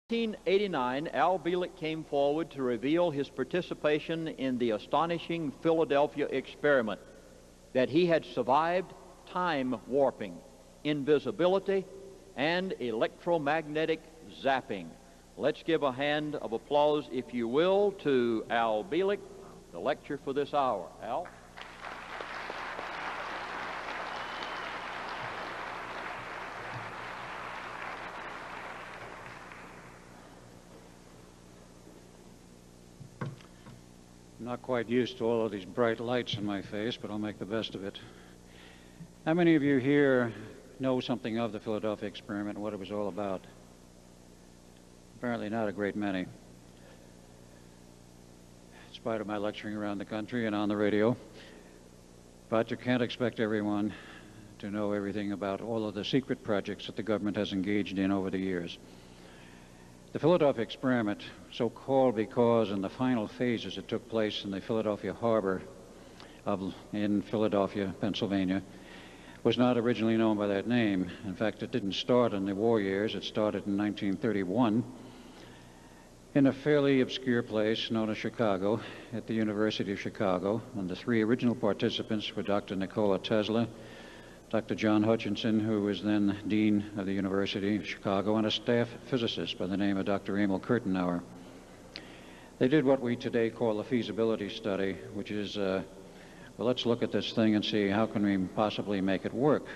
1989, Al Bielek came forward to reveal his participation in the astonishing Philadelphia experiment, that he had survived time warping, invisibility, and electromagnetic zapping. Let's give a hand of applause, if you will, to Al Bielek, the lecture for this hour. Al? I'm not quite used to all of these bright lights in my face, but I'll make the best of it. How many of you here know something of the Philadelphia experiment and what it was all about? Apparently not a great many. In spite of my lecturing around the country and on the radio. But you can't expect everyone to know everything about all of the secret projects that the government has engaged in over the years. The Philadelphia experiment, so called because in the final phases it took place in the Philadelphia harbor in Philadelphia, Pennsylvania, was not originally known by that name. In fact, it didn't start in the war years. It started in 1931 in a fairly obscure place known as Chicago, at the University of Chicago. And the three original participants were Dr. Nikola Tesla, Dr. John Hutchinson, who was then Dean of the University of Chicago, and a staff physicist by the name of Dr. Emil Kurtenauer. They did what we today call a feasibility study, which is, well, let's look at this thing and see how can we possibly make it work.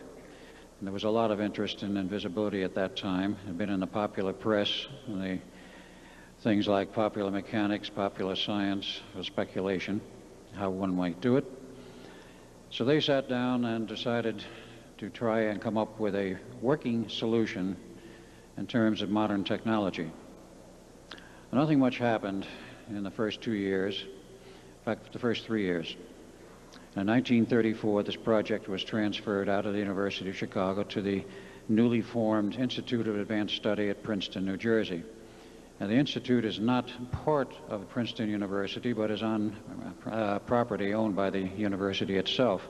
And there was a lot of interest in invisibility at that time. It had been in the popular press, and the things like popular mechanics, popular science, or speculation, how one might do it. So they sat down and decided to try and come up with a working solution in terms of modern technology. Nothing much happened in the first 2 years, in fact, the first 3 years. In 1934, this project was transferred out of the University of Chicago to the newly formed Institute of Advanced Study at Princeton, New Jersey. And the Institute is not part of Princeton University, but is on property owned by the university itself.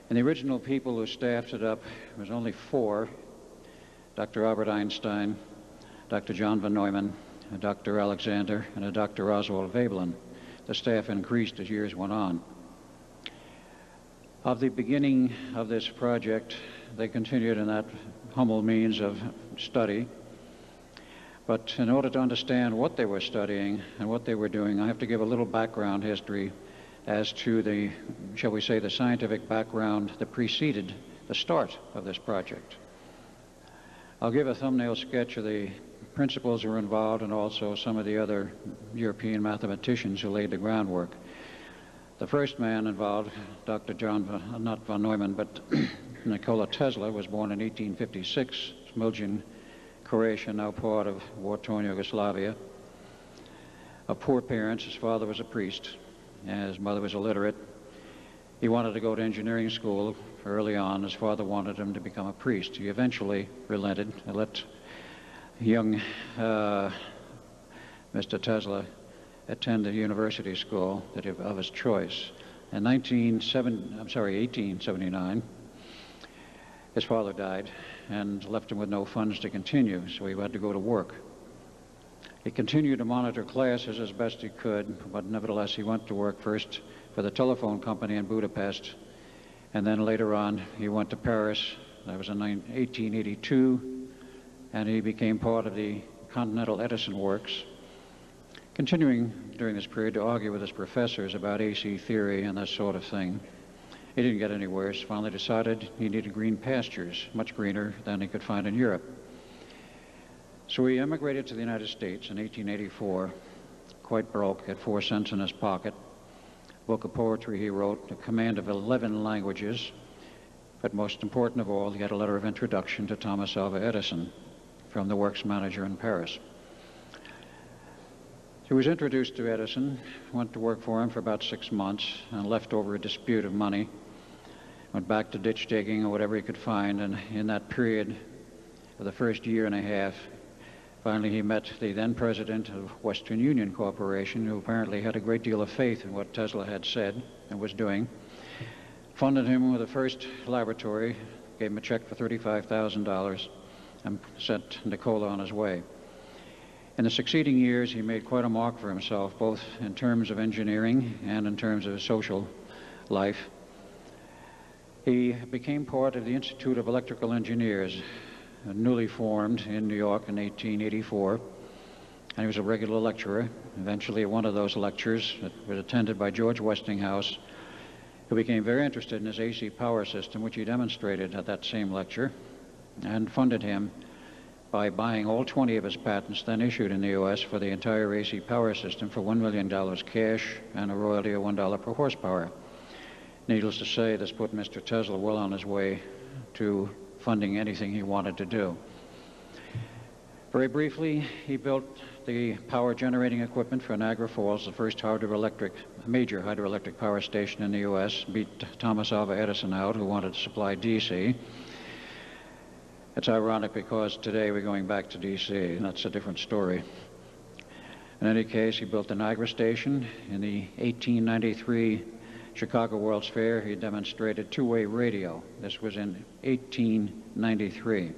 And the original people who staffed it up was only 4, Dr. Albert Einstein, Dr. John von Neumann, a Dr. Alexander, and a Dr. Oswald Veblen. The staff increased as years went on. Of the beginning of this project, they continued in that humble means of study. But in order to understand what they were studying and what they were doing, I have to give a little background history as to the, shall we say, the scientific background that preceded the start of this project. I'll give a thumbnail sketch of the principles who were involved and also some of the other European mathematicians who laid the groundwork. The first man involved, Dr. not von Neumann, but Nikola Tesla, was born in 1856, Smiljan, Croatia, now part of war-torn Yugoslavia. Of poor parents, his father was a priest, and his mother was illiterate. He wanted to go to engineering school early on. His father wanted him to become a priest. He eventually relented and let young Mr. Tesla attend the university school of his choice. In 1879, his father died and left him with no funds to continue, so he had to go to work. He continued to monitor classes as best he could, but nevertheless he went to work first for the telephone company in Budapest, and then later on he went to Paris. That was in 1882, and he became part of the Continental Edison Works, continuing during this period to argue with his professors about AC theory and that sort of thing. He didn't get anywhere, so finally decided he needed green pastures, much greener than he could find in Europe. So he emigrated to the United States in 1884, quite broke, had 4 cents in his pocket. A book of poetry he wrote, a command of 11 languages, but most important of all, he had a letter of introduction to Thomas Alva Edison from the works manager in Paris. He was introduced to Edison, went to work for him for about 6 months, and left over a dispute of money. Went back to ditch digging or whatever he could find, and in that period of the first year and a half, finally he met the then president of Western Union Corporation, who apparently had a great deal of faith in what Tesla had said and was doing, funded him with the first laboratory, gave him a check for $35,000, and sent Nikola on his way. In the succeeding years, he made quite a mark for himself, both in terms of engineering and in terms of his social life. He became part of the Institute of Electrical Engineers, newly formed in New York in 1884, and he was a regular lecturer. Eventually, at one of those lectures that was attended by George Westinghouse, who became very interested in his AC power system, which he demonstrated at that same lecture, and funded him by buying all 20 of his patents then issued in the U.S. for the entire AC power system for $1 million cash and a royalty of $1 per horsepower. Needless to say, this put Mr. Tesla well on his way to funding anything he wanted to do. Very briefly, he built the power generating equipment for Niagara Falls, the first major hydroelectric power station in the U.S., beat Thomas Alva Edison out, who wanted to supply DC. It's ironic because today we're going back to DC, and that's a different story. In any case, he built the Niagara Station. In the 1893 Chicago World's Fair, he demonstrated two-way radio. This was in 1893,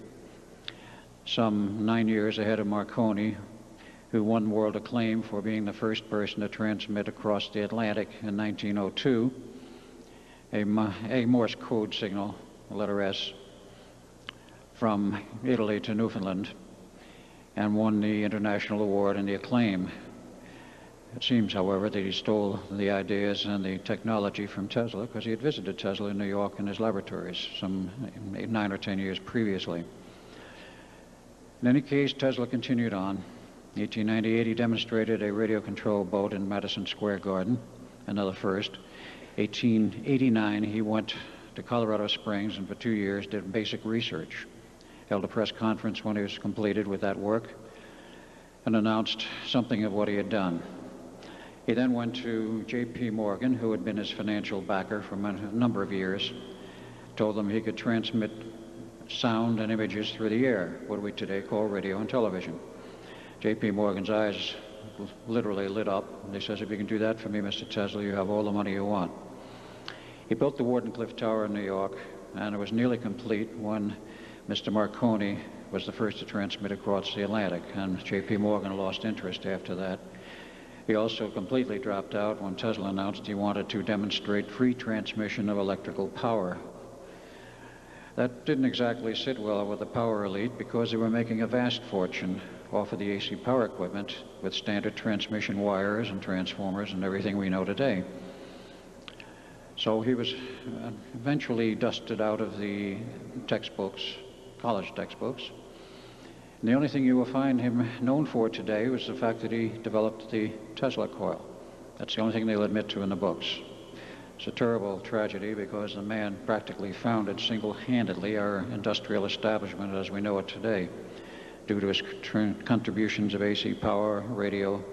some 9 years ahead of Marconi, who won world acclaim for being the first person to transmit across the Atlantic in 1902 a Morse code signal, letter S, from Italy to Newfoundland, and won the international award and the acclaim. It seems, however, that he stole the ideas and the technology from Tesla because he had visited Tesla in New York in his laboratories some 9 or 10 years previously. In any case, Tesla continued on. In 1898, he demonstrated a radio-controlled boat in Madison Square Garden, another first. 1889, he went to Colorado Springs and for 2 years did basic research. Held a press conference when he was completed with that work and announced something of what he had done. He then went to J.P. Morgan, who had been his financial backer for a number of years, told them he could transmit sound and images through the air, what we today call radio and television. J.P. Morgan's eyes literally lit up. And he says, if you can do that for me, Mr. Tesla, you have all the money you want. He built the Wardenclyffe Tower in New York, and it was nearly complete when Mr. Marconi was the first to transmit across the Atlantic, and J.P. Morgan lost interest after that. He also completely dropped out when Tesla announced he wanted to demonstrate free transmission of electrical power. That didn't exactly sit well with the power elite because they were making a vast fortune off of the AC power equipment with standard transmission wires and transformers and everything we know today. So he was eventually dusted out of the textbooks, college textbooks. And the only thing you will find him known for today was the fact that he developed the Tesla coil. That's the only thing they'll admit to in the books. It's a terrible tragedy because the man practically founded single-handedly our industrial establishment as we know it today, due to his contributions of AC power, radio,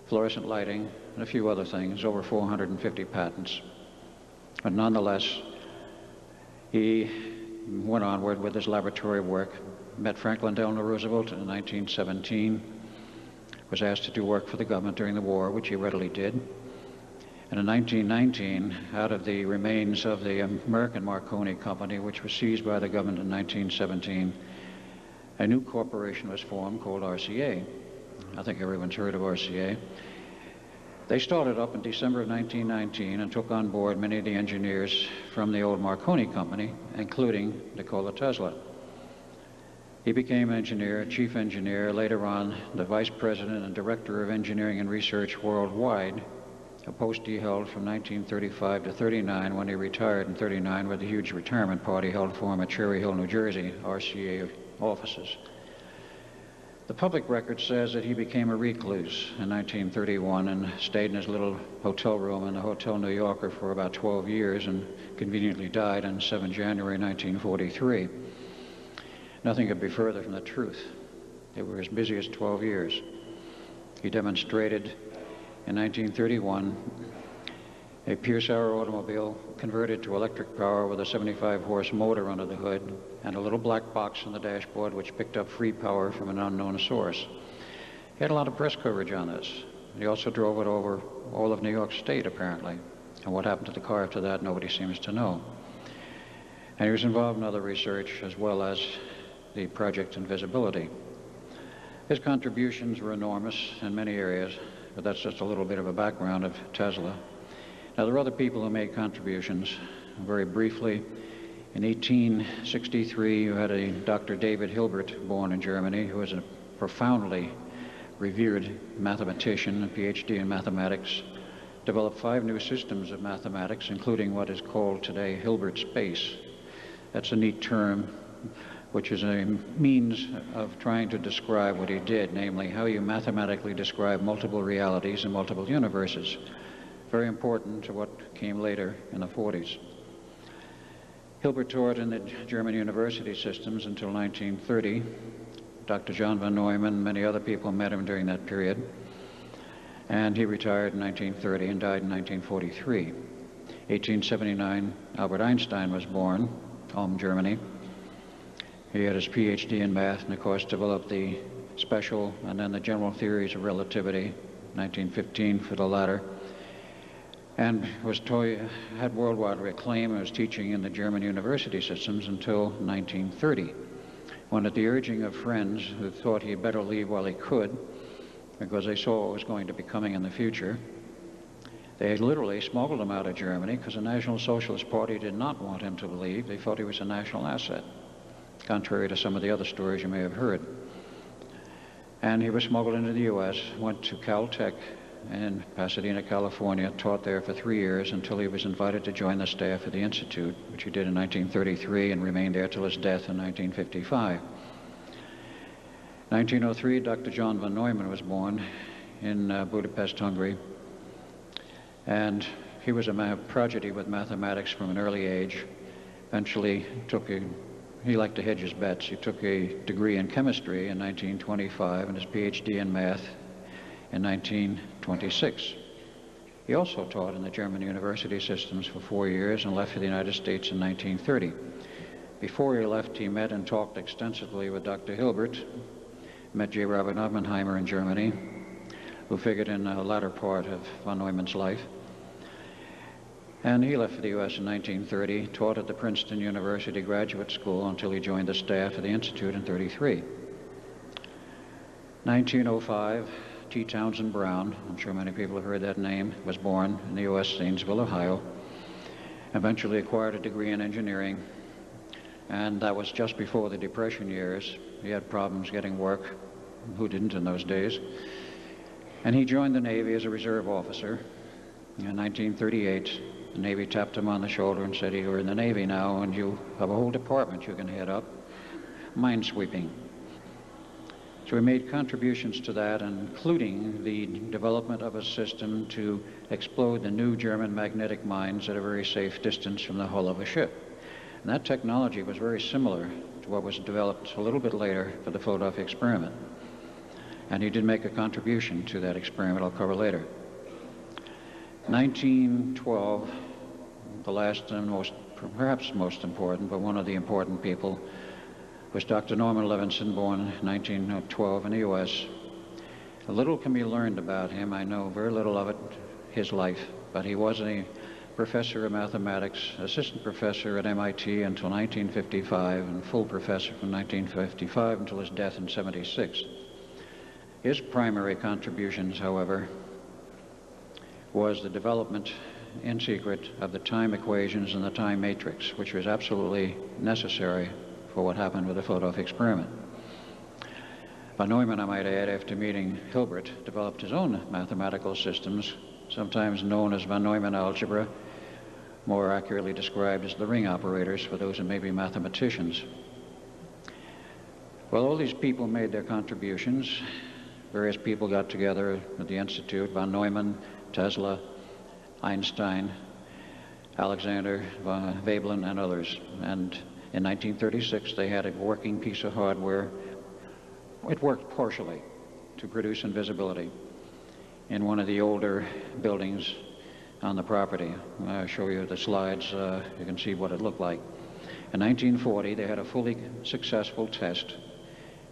fluorescent lighting, and a few other things, over 450 patents. But nonetheless, he went onward with his laboratory work, met Franklin Delano Roosevelt in 1917, was asked to do work for the government during the war, which he readily did. And in 1919, out of the remains of the American Marconi Company, which was seized by the government in 1917, a new corporation was formed called RCA. I think everyone's heard of RCA. They started up in December of 1919 and took on board many of the engineers from the old Marconi Company, including Nikola Tesla. He became engineer, chief engineer, later on the vice president and director of engineering and research worldwide, a post he held from 1935 to 39 when he retired in 39 with a huge retirement party held for him at Cherry Hill, New Jersey, RCA offices. The public record says that he became a recluse in 1931 and stayed in his little hotel room in the Hotel New Yorker for about 12 years and conveniently died on 7 January 1943. Nothing could be further from the truth. They were as busy as 12 years. He demonstrated in 1931 a Pierce-Arrow automobile converted to electric power with a 75-horse motor under the hood and a little black box on the dashboard which picked up free power from an unknown source. He had a lot of press coverage on this. He also drove it over all of New York State, apparently. And what happened to the car after that, nobody seems to know. And he was involved in other research as well as the Project Invisibility. His contributions were enormous in many areas, but that's just a little bit of a background of Tesla. Now, there are other people who made contributions. Very briefly, in 1863, you had a Dr. David Hilbert born in Germany, who was a profoundly revered mathematician, a PhD in mathematics, developed 5 new systems of mathematics, including what is called today Hilbert space. That's a neat term, which is a means of trying to describe what he did, namely how you mathematically describe multiple realities and multiple universes. Very important to what came later in the 40s. Hilbert taught in the German university systems until 1930. Dr. John von Neumann, many other people met him during that period. And he retired in 1930 and died in 1943. 1879, Albert Einstein was born, Ulm, Germany. He had his PhD in math and, of course, developed the special and then the general theories of relativity, 1915 for the latter, and had worldwide acclaim and was teaching in the German university systems until 1930, when at the urging of friends who thought he'd better leave while he could, because they saw what was going to be coming in the future, they literally smuggled him out of Germany because the National Socialist Party did not want him to leave. They thought he was a national asset, contrary to some of the other stories you may have heard. And he was smuggled into the U.S., went to Caltech in Pasadena, California, taught there for 3 years until he was invited to join the staff of the Institute, which he did in 1933 and remained there till his death in 1955. 1903, Dr. John von Neumann was born in Budapest, Hungary, and he was a prodigy with mathematics from an early age. Eventually he liked to hedge his bets. He took a degree in chemistry in 1925 and his PhD in math in 1926. He also taught in the German university systems for 4 years and left for the United States in 1930. Before he left, he met and talked extensively with Dr. Hilbert, met J. Robert Oppenheimer in Germany, who figured in the latter part of von Neumann's life. And he left for the U.S. in 1930, taught at the Princeton University Graduate School until he joined the staff of the Institute in 1933. 1905, T. Townsend Brown, I'm sure many people have heard that name, was born in the U.S., Zanesville, Ohio, eventually acquired a degree in engineering, and that was just before the Depression years. He had problems getting work. Who didn't in those days? And he joined the Navy as a reserve officer. In 1938, the Navy tapped him on the shoulder and said, "You're in the Navy now, and you have a whole department you can head up, minesweeping." So he made contributions to that, including the development of a system to explode the new German magnetic mines at a very safe distance from the hull of a ship. And that technology was very similar to what was developed a little bit later for the Philadelphia experiment. And he did make a contribution to that experiment I'll cover later. 1912, the last and perhaps most important, but one of the important people, was Dr. Norman Levinson, born in 1912 in the U.S. A little can be learned about him. I know very little of it, his life, but he was a professor of mathematics, assistant professor at MIT until 1955, and full professor from 1955 until his death in 76. His primary contributions, however, was the development in secret of the time equations and the time matrix, which was absolutely necessary for what happened with the Philadelphia experiment. Von Neumann, I might add, after meeting Hilbert, developed his own mathematical systems, sometimes known as von Neumann algebra, more accurately described as the ring operators for those who may be mathematicians. Well, all these people made their contributions. Various people got together at the Institute: von Neumann, Tesla, Einstein, Alexander, Veblen, and others. And in 1936, they had a working piece of hardware. It worked partially to produce invisibility in one of the older buildings on the property. I'll show you the slides. You can see what it looked like. In 1940, they had a fully successful test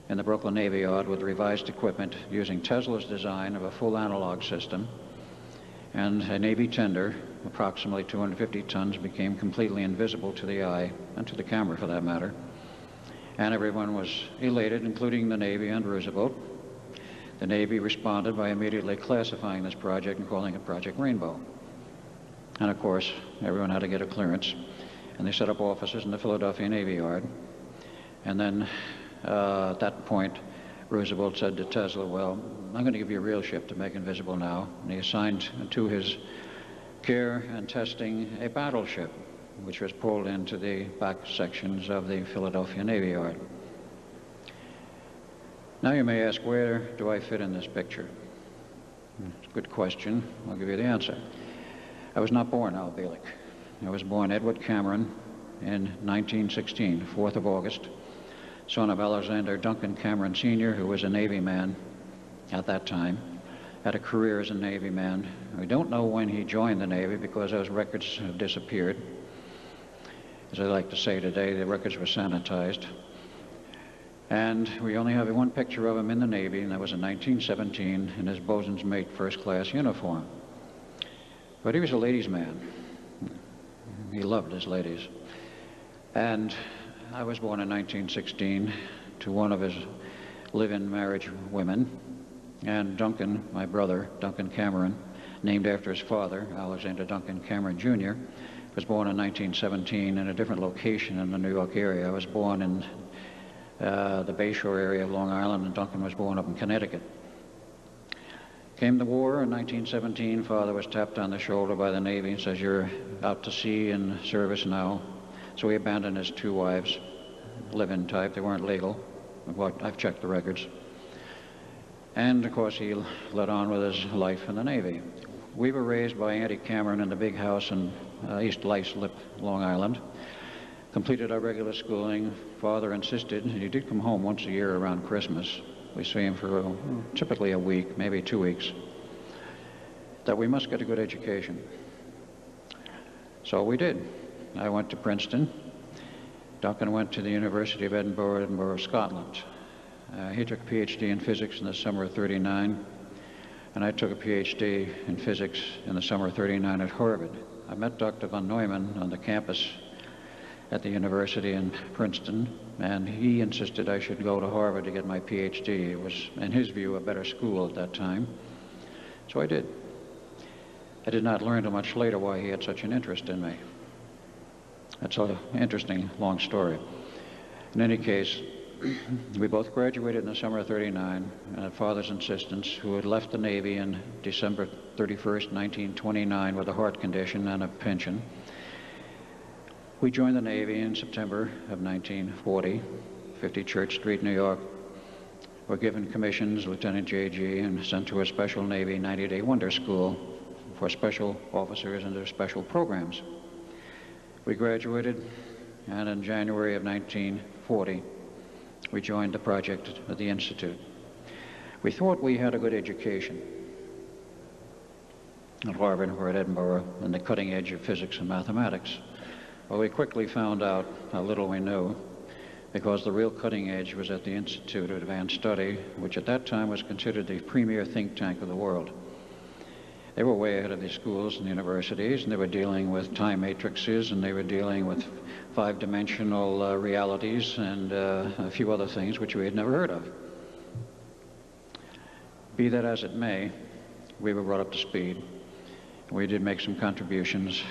in the Brooklyn Navy Yard with revised equipment using Tesla's design of a full analog system, and a Navy tender, approximately 250 tons, became completely invisible to the eye, and to the camera for that matter. And everyone was elated, including the Navy and Roosevelt. The Navy responded by immediately classifying this project and calling it Project Rainbow. And of course, everyone had to get a clearance. And they set up offices in the Philadelphia Navy Yard. And then at that point, Roosevelt said to Tesla, well, I'm going to give you a real ship to make invisible now. And he assigned to his care and testing a battleship, which was pulled into the back sections of the Philadelphia Navy Yard. Now you may ask, where do I fit in this picture? It's a good question. I'll give you the answer. I was not born Al Bielek. I was born Edward Cameron in 1916, 4th of August, son of Alexander Duncan Cameron Sr., who was a Navy man at that time, had a career as a Navy man. We don't know when he joined the Navy because those records have disappeared. As I like to say today, the records were sanitized. And we only have one picture of him in the Navy, and that was in 1917 in his bosun's mate first-class uniform. But he was a ladies' man. He loved his ladies. And I was born in 1916 to one of his live-in marriage women, and Duncan, my brother, Duncan Cameron, named after his father, Alexander Duncan Cameron Jr., was born in 1917 in a different location in the New York area. I was born in the Bayshore area of Long Island, and Duncan was born up in Connecticut. Came the war in 1917. Father was tapped on the shoulder by the Navy and says, you're out to sea in service now. So he abandoned his two wives, live-in type. They weren't legal. I've checked the records. And of course he led on with his life in the Navy. We were raised by Auntie Cameron in the big house in East Islip, Long Island. Completed our regular schooling. Father insisted, and he did come home once a year around Christmas. We see him for typically a week, maybe 2 weeks, that we must get a good education. So we did. I went to Princeton. Duncan went to the University of Edinburgh, Edinburgh, Scotland. He took a PhD in physics in the summer of '39, and I took a PhD in physics in the summer of '39 at Harvard. I met Dr. von Neumann on the campus at the university in Princeton, and he insisted I should go to Harvard to get my PhD. It was, in his view, a better school at that time. So I did. I did not learn until much later why he had such an interest in me. That's an interesting, long story. In any case, we both graduated in the summer of '39, and at Father's insistence, who had left the Navy in December 31st, 1929 with a heart condition and a pension. We joined the Navy in September of 1940, 50 Church Street, New York. Were given commissions, Lieutenant J.G., and sent to a special Navy 90-day wonder school for special officers and their special programs. We graduated, and in January of 1940, we joined the project at the Institute. We thought we had a good education at Harvard or at Edinburgh on the cutting edge of physics and mathematics. Well, we quickly found out how little we knew, because the real cutting edge was at the Institute of Advanced Study, which at that time was considered the premier think tank of the world. They were way ahead of the schools and the universities, and they were dealing with time matrices, and they were dealing with five-dimensional realities and a few other things which we had never heard of. Be that as it may, we were brought up to speed. We did make some contributions.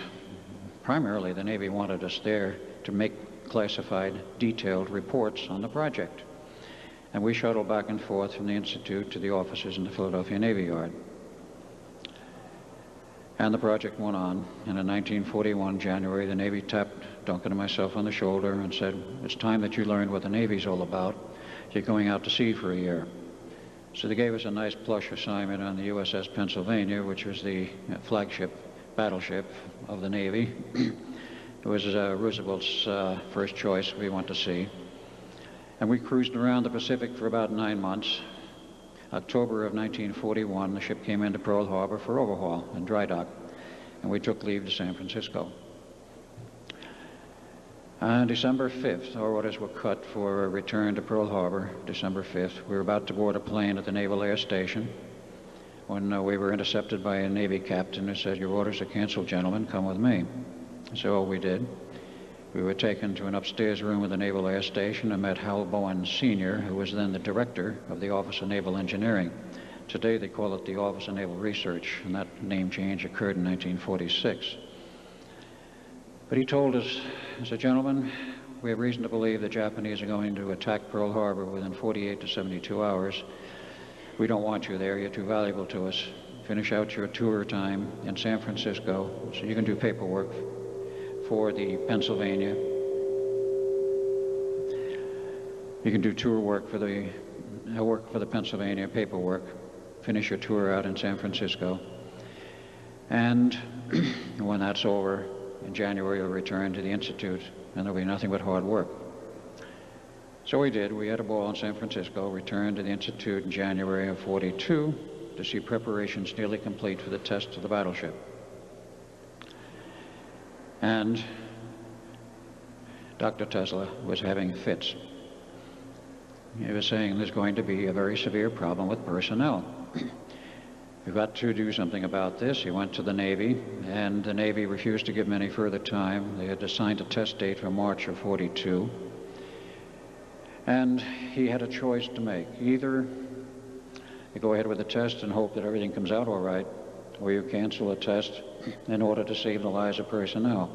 Primarily, the Navy wanted us there to make classified, detailed reports on the project. And we shuttled back and forth from the Institute to the offices in the Philadelphia Navy Yard. And the project went on, and in 1941, January, the Navy tapped Duncan and myself on the shoulder and said, it's time that you learned what the Navy's all about. You're going out to sea for a year. So they gave us a nice plush assignment on the USS Pennsylvania, which was the flagship battleship of the Navy. It was Roosevelt's first choice we went to sea. And we cruised around the Pacific for about 9 months. October of 1941, the ship came into Pearl Harbor for overhaul and dry dock, and we took leave to San Francisco. On December 5th, our orders were cut for a return to Pearl Harbor, December 5th. We were about to board a plane at the Naval Air Station when we were intercepted by a Navy captain who said, your orders are canceled, gentlemen, come with me. So we did. We were taken to an upstairs room of the Naval Air Station and met Hal Bowen Sr., who was then the director of the Office of Naval Engineering. Today they call it the Office of Naval Research, and that name change occurred in 1946. But he told us, he said, "Gentlemen, we have reason to believe the Japanese are going to attack Pearl Harbor within 48 to 72 hours. We don't want you there. You're too valuable to us. Finish out your tour time in San Francisco so you can do paperwork for the Pennsylvania. You can do tour work for the Pennsylvania paperwork. Finish your tour out in San Francisco. And when that's over, in January you'll return to the Institute, and there'll be nothing but hard work." So we did. We had a ball in San Francisco, returned to the Institute in January of '42 to see preparations nearly complete for the test of the battleship. And Dr. Tesla was having fits. He was saying there's going to be a very severe problem with personnel. We've got to do something about this. He went to the Navy, and the Navy refused to give him any further time. They had assigned a test date for March of '42. And he had a choice to make. Either you go ahead with the test and hope that everything comes out all right, or you cancel the test in order to save the lives of personnel.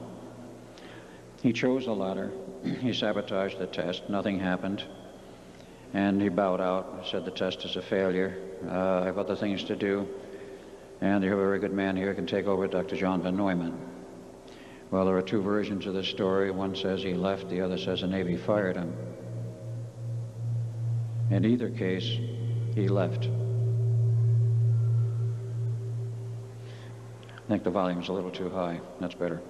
He chose the latter. He sabotaged the test. Nothing happened. And he bowed out, said the test is a failure. I have other things to do. And you have a very good man here who can take over, Dr. John von Neumann. Well, there are two versions of this story. One says he left, the other says the Navy fired him. In either case, he left. I think the volume's a little too high. That's better.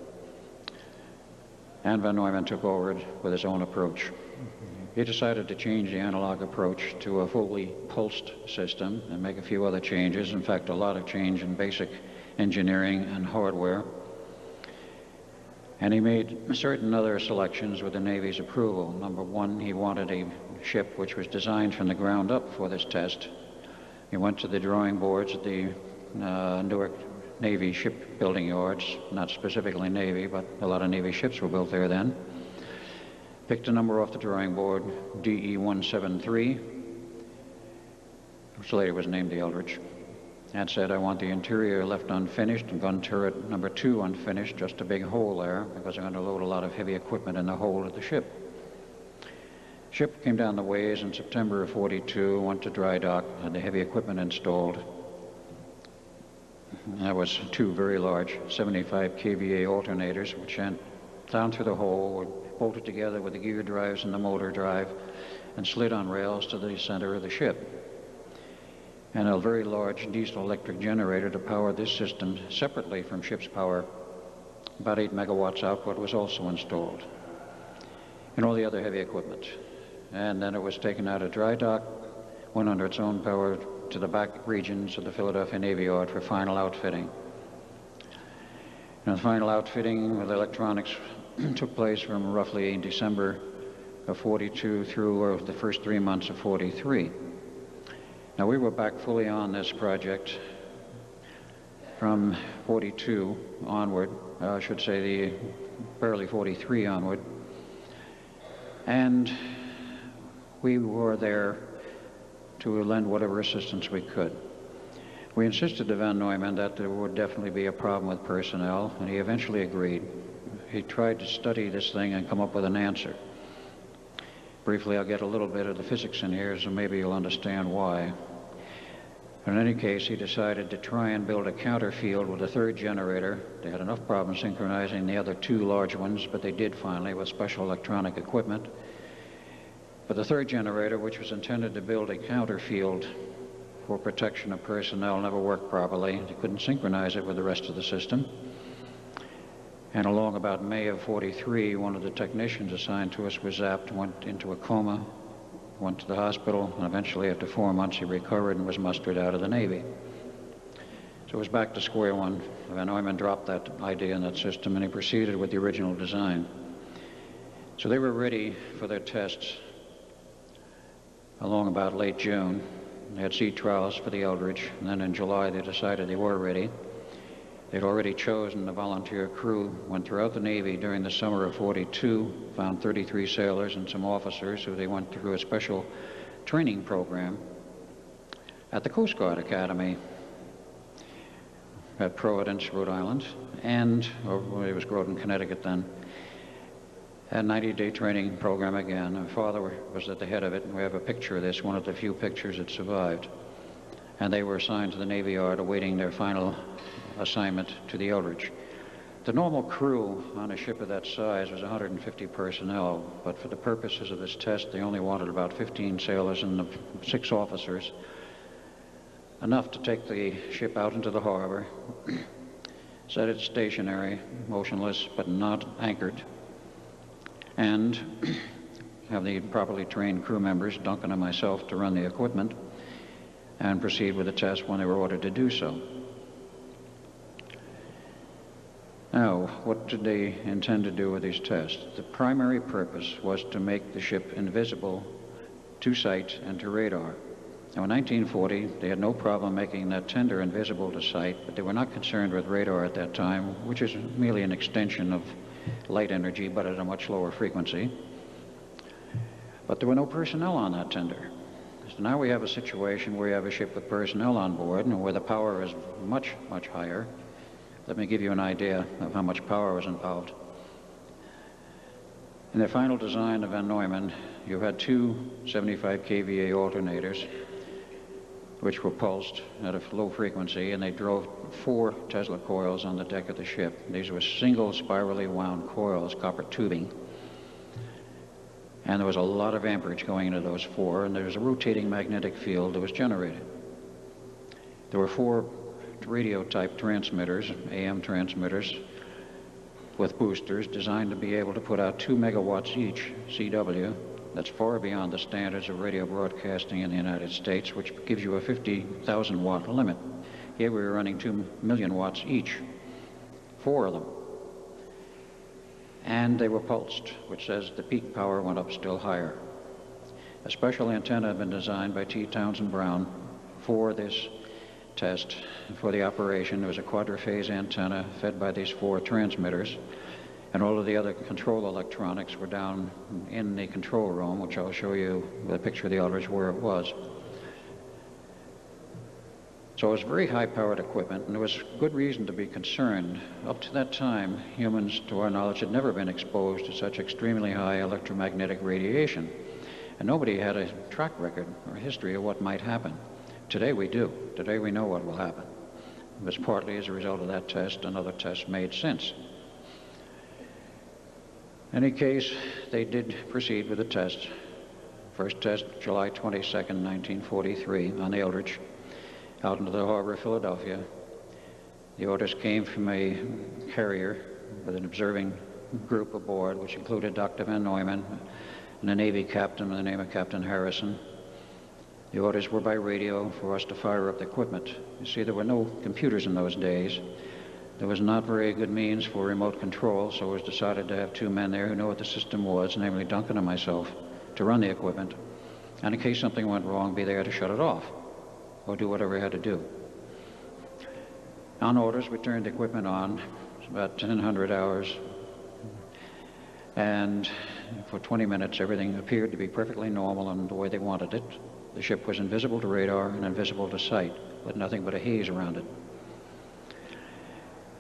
And von Neumann took over with his own approach. He decided to change the analog approach to a fully pulsed system and make a few other changes. In fact, a lot of change in basic engineering and hardware. And he made certain other selections with the Navy's approval. Number one, he wanted a ship which was designed from the ground up for this test. He went to the drawing boards at the Newark Navy shipbuilding yards, not specifically Navy, but a lot of Navy ships were built there then. Picked a number off the drawing board, DE-173, which later was named the Eldridge, and said, I want the interior left unfinished and gun turret number 2 unfinished, just a big hole there, because I'm going to load a lot of heavy equipment in the hold of the ship. Ship came down the ways in September of '42, went to dry dock, had the heavy equipment installed. That was 2 very large 75 kVA alternators, which went down through the hole, were bolted together with the gear drives and the motor drive, and slid on rails to the center of the ship. And a very large diesel-electric generator to power this system separately from ship's power, about 8 megawatts output, was also installed, and all the other heavy equipment. And then it was taken out of dry dock, went under its own power to the back regions of the Philadelphia Navy Yard for final outfitting. And the final outfitting with electronics took place from roughly December of '42 through the first 3 months of '43. Now, we were back fully on this project from '42 onward, I should say the early '43 onward, and we were there to lend whatever assistance we could. We insisted to von Neumann that there would definitely be a problem with personnel, and he eventually agreed. He tried to study this thing and come up with an answer. Briefly, I'll get a little bit of the physics in here, so maybe you'll understand why. In any case, he decided to try and build a counterfield with a 3rd generator. They had enough problems synchronizing the other 2 large ones, but they did finally with special electronic equipment. But the 3rd generator, which was intended to build a counterfield for protection of personnel, never worked properly. They couldn't synchronize it with the rest of the system. And along about May of '43, one of the technicians assigned to us was zapped, went into a coma, went to the hospital, and eventually after 4 months he recovered and was mustered out of the Navy. So it was back to square one. Von Neumann dropped that idea in that system, and he proceeded with the original design. So they were ready for their tests along about late June. They had sea trials for the Eldridge, and then in July they decided they were ready. They'd already chosen a volunteer crew, went throughout the Navy during the summer of '42, found 33 sailors and some officers who they went through a special training program at the Coast Guard Academy at Providence, Rhode Island, and, or it was Groton, Connecticut then, a 90-day training program again. My father was at the head of it, and we have a picture of this, one of the few pictures that survived. And they were assigned to the Navy Yard awaiting their final assignment to the Eldridge. The normal crew on a ship of that size was 150 personnel, but for the purposes of this test, they only wanted about 15 sailors and 6 officers, enough to take the ship out into the harbor, set it stationary, motionless, but not anchored, and have the properly trained crew members, Duncan and myself, to run the equipment and proceed with the test when they were ordered to do so. Now, what did they intend to do with these tests? The primary purpose was to make the ship invisible to sight and to radar. Now, in 1940, they had no problem making that tender invisible to sight, but they were not concerned with radar at that time, which is merely an extension of light energy, but at a much lower frequency. But there were no personnel on that tender. So now we have a situation where you have a ship with personnel on board and where the power is much, much higher. Let me give you an idea of how much power was involved. In the final design of Van Neumann, you had 2 75 kVA alternators, which were pulsed at a low frequency, and they drove 4 Tesla coils on the deck of the ship. These were single spirally wound coils, copper tubing. And there was a lot of amperage going into those 4, and there was a rotating magnetic field that was generated. There were 4 radio-type transmitters, AM transmitters, with boosters designed to be able to put out 2 megawatts each, CW. That's far beyond the standards of radio broadcasting in the United States, which gives you a 50,000 watt limit. Here we were running 2 million watts each, 4 of them. And they were pulsed, which says the peak power went up still higher. A special antenna had been designed by T. Townsend Brown for this test. For the operation, there was a quadrophase antenna fed by these 4 transmitters, and all of the other control electronics were down in the control room, which I'll show you with a picture of the Eldridge where it was. So it was very high-powered equipment, and there was good reason to be concerned. Up to that time, humans, to our knowledge, had never been exposed to such extremely high electromagnetic radiation, and nobody had a track record or history of what might happen. Today we do. Today we know what will happen. It was partly as a result of that test and other tests made since. In any case, they did proceed with the test. First test, July 22nd, 1943, on the Eldridge, out into the harbor of Philadelphia. The orders came from a carrier with an observing group aboard, which included Dr. Van Neumann and a Navy captain by the name of Captain Harrison. The orders were by radio for us to fire up the equipment. You see, there were no computers in those days. There was not very good means for remote control, so it was decided to have 2 men there who knew what the system was, namely Duncan and myself, to run the equipment, and in case something went wrong, be there to shut it off, or do whatever we had to do. On orders, we turned the equipment on. It was about 1,000 hours, and for 20 minutes, everything appeared to be perfectly normal and the way they wanted it. The ship was invisible to radar and invisible to sight, with nothing but a haze around it.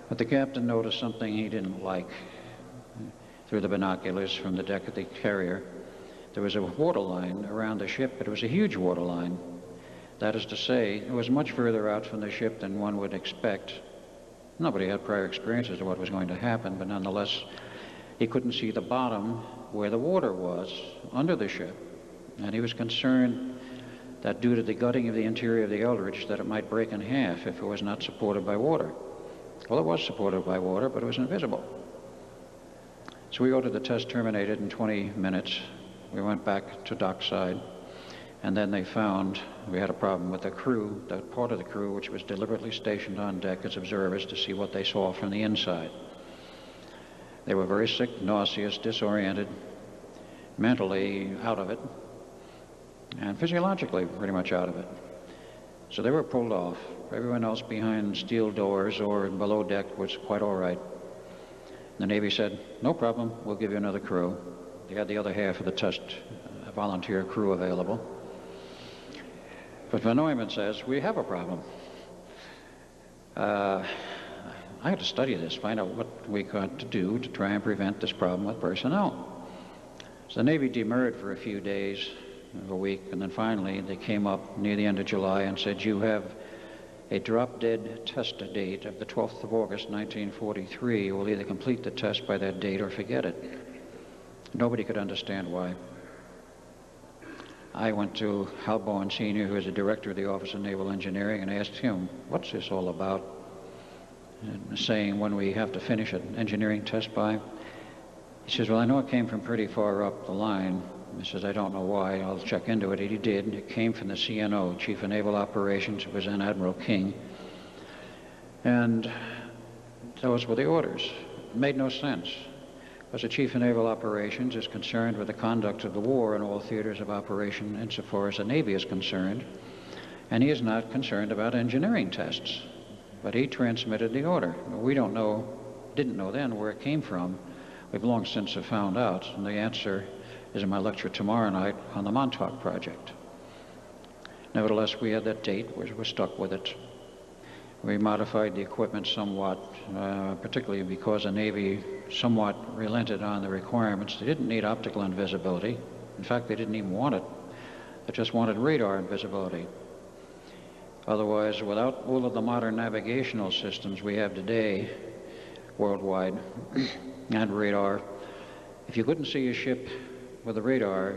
But the captain noticed something he didn't like through the binoculars from the deck of the carrier. There was a water line around the ship, but it was a huge water line. That is to say, it was much further out from the ship than one would expect. Nobody had prior experience as to what was going to happen, but nonetheless, he couldn't see the bottom where the water was under the ship. And he was concerned that due to the gutting of the interior of the Eldridge, that it might break in half if it was not supported by water. Well, it was supported by water, but it was invisible. So we ordered the test terminated in 20 minutes. We went back to dockside, and then they found we had a problem with the crew, that part of the crew which was deliberately stationed on deck as observers to see what they saw from the inside. They were very sick, nauseous, disoriented, mentally out of it, and physiologically pretty much out of it. So they were pulled off. Everyone else behind steel doors or below deck was quite all right. The Navy said, no problem, we'll give you another crew. They had the other half of the test volunteer crew available. But von Neumann says, we have a problem. I had to study this, find out what we got to do to try and prevent this problem with personnel. So the Navy demurred for a few days, a week, and then finally they came up near the end of July and said, you have a drop-dead test date of the 12th of August, 1943. We'll either complete the test by that date or forget it. Nobody could understand why. I went to Hal Bowen Sr., who is the director of the Office of Naval Engineering, and asked him, what's this all about? And saying when we have to finish an engineering test by. He says, well, I know it came from pretty far up the line. He says, I don't know why. I'll check into it. And he did. It came from the CNO, Chief of Naval Operations. It was then Admiral King. And those were the orders. It made no sense. Because the Chief of Naval Operations is concerned with the conduct of the war in all theaters of operation insofar as the Navy is concerned. And he is not concerned about engineering tests. But he transmitted the order. We didn't know then where it came from. We've long since have found out. And the answer is in my lecture tomorrow night on the Montauk Project. Nevertheless, we had that date. We're stuck with it. We modified the equipment somewhat, particularly because the Navy somewhat relented on the requirements. They didn't need optical invisibility. In fact, they didn't even want it. They just wanted radar invisibility. Otherwise, without all of the modern navigational systems we have today worldwide and radar, if you couldn't see a ship with a radar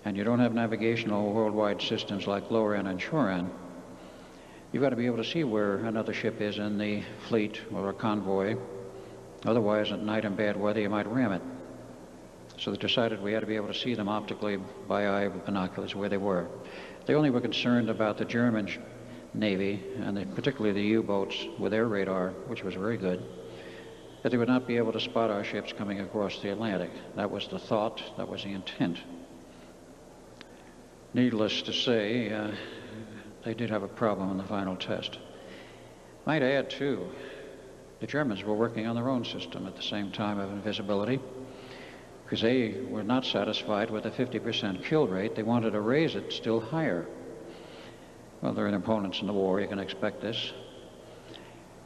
and you don't have navigational worldwide systems like LORAN and SHORAN, you've got to be able to see where another ship is in the fleet or a convoy. Otherwise, at night in bad weather, you might ram it. So they decided we had to be able to see them optically by eye with binoculars where they were. They only were concerned about the German Navy, and particularly the U-boats with their radar, which was very good, that they would not be able to spot our ships coming across the Atlantic. That was the thought, that was the intent. Needless to say, they did have a problem in the final test. Might add, too, the Germans were working on their own system at the same time of invisibility, because they were not satisfied with the 50% kill rate. They wanted to raise it still higher. Well, they're opponents in the war, you can expect this.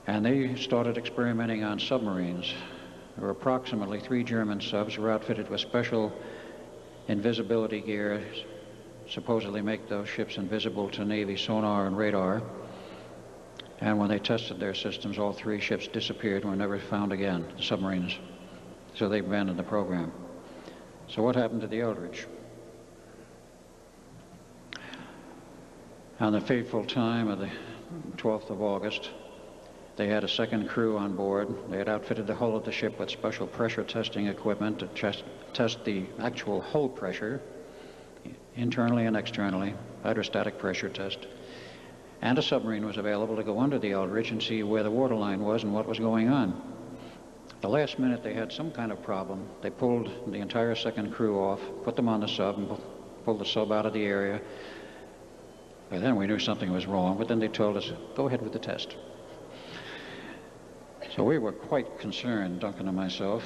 And they started experimenting on submarines. There were approximately 3 German subs were outfitted with special invisibility gear, supposedly make those ships invisible to Navy sonar and radar. And when they tested their systems, all 3 ships disappeared and were never found again, the submarines. So they abandoned the program. So what happened to the Eldridge? On the fateful time of the 12th of August, they had a second crew on board. They had outfitted the hull of the ship with special pressure testing equipment to test the actual hull pressure, internally and externally, hydrostatic pressure test. And a submarine was available to go under the Eldridge and see where the waterline was and what was going on. At the last minute, they had some kind of problem. They pulled the entire second crew off, put them on the sub, and pulled the sub out of the area. By then, we knew something was wrong, but then they told us, go ahead with the test. So we were quite concerned, Duncan and myself,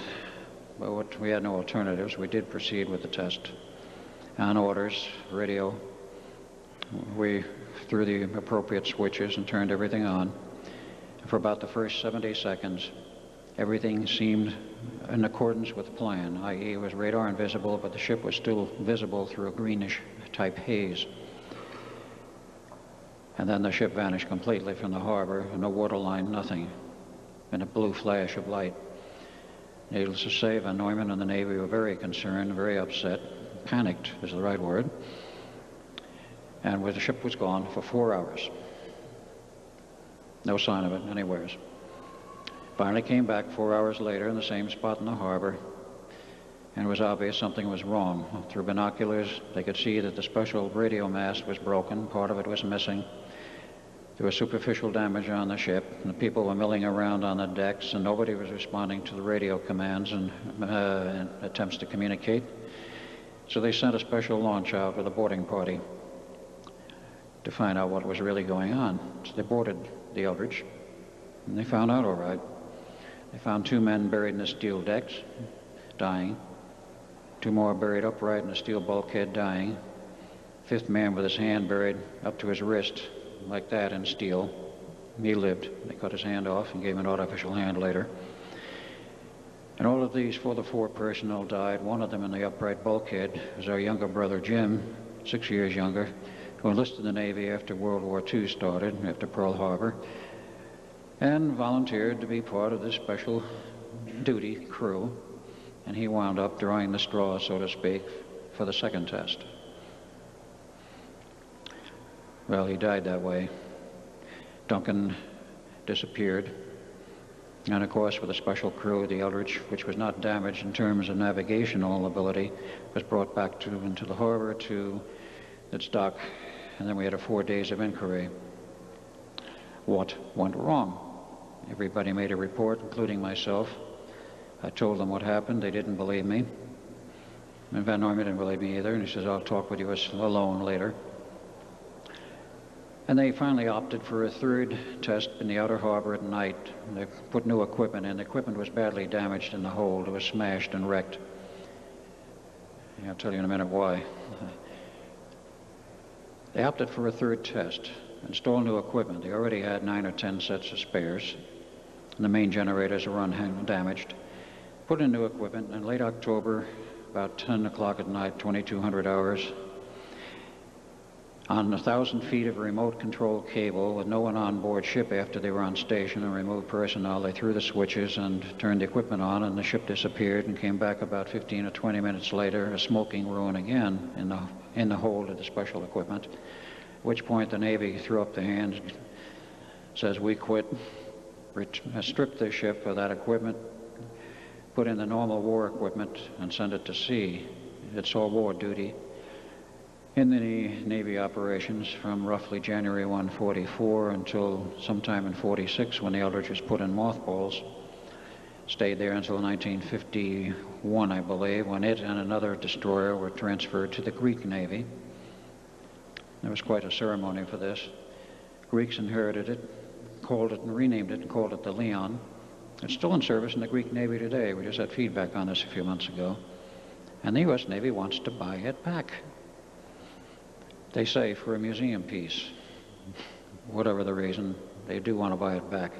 but we had no alternatives. We did proceed with the test. On orders, radio, we threw the appropriate switches and turned everything on. For about the first 70 seconds, everything seemed in accordance with the plan, i.e. it was radar invisible, but the ship was still visible through a greenish type haze. And then the ship vanished completely from the harbor, no waterline, nothing, in a blue flash of light. Needless to say, von Neumann and the Navy were very concerned, very upset. Panicked is the right word. And the ship was gone for 4 hours. No sign of it anywhere. Finally came back 4 hours later in the same spot in the harbor, and it was obvious something was wrong. Through binoculars, they could see that the special radio mast was broken, part of it was missing. There was superficial damage on the ship, and the people were milling around on the decks, and nobody was responding to the radio commands and attempts to communicate. So they sent a special launch out with a boarding party to find out what was really going on. So they boarded the Eldridge, and they found out all right. They found 2 men buried in the steel decks, dying. 2 more buried upright in the steel bulkhead, dying. fifth man with his hand buried up to his wrist, like that, in steel. He lived. They cut his hand off and gave him an artificial hand later. And all of these for the four personnel died. One of them in the upright bulkhead was our younger brother Jim, 6 years younger, who enlisted in the Navy after World War II started, after Pearl Harbor, and volunteered to be part of this special duty crew. And he wound up drawing the straw, so to speak, for the second test. Well, he died that way. Duncan disappeared. And of course, with a special crew, the Eldridge, which was not damaged in terms of navigational ability, was brought back into the harbor to its dock, and then we had 4 days of inquiry. What went wrong? Everybody made a report, including myself. I told them what happened. They didn't believe me. And Van Neumann didn't believe me either, and he says, I'll talk with you alone later. And they finally opted for a third test in the outer harbor at night. They put new equipment in. The equipment was badly damaged in the hold. It was smashed and wrecked. I'll tell you in a minute why. They opted for a third test, installed new equipment. They already had 9 or 10 sets of spares, and the main generators were undamaged. Put in new equipment in late October, about 10 o'clock at night, 2200 hours, on 1,000 feet of remote control cable with no one on board ship after they were on station and removed personnel. They threw the switches and turned the equipment on, and the ship disappeared and came back about 15 or 20 minutes later, a smoking ruin again in the hold of the special equipment, at which point the Navy threw up the hands, says, we quit, stripped the ship of that equipment, put in the normal war equipment, and sent it to sea. It saw war duty in the Navy operations from roughly January 1, 44 until sometime in 46 when the Eldridge was put in mothballs. Stayed there until 1951, I believe, when it and another destroyer were transferred to the Greek Navy. There was quite a ceremony for this. Greeks inherited it, called it and renamed it and called it the Leon. It's still in service in the Greek Navy today. We just had feedback on this a few months ago. And the U.S. Navy wants to buy it back. They say for a museum piece. Whatever the reason, they do want to buy it back.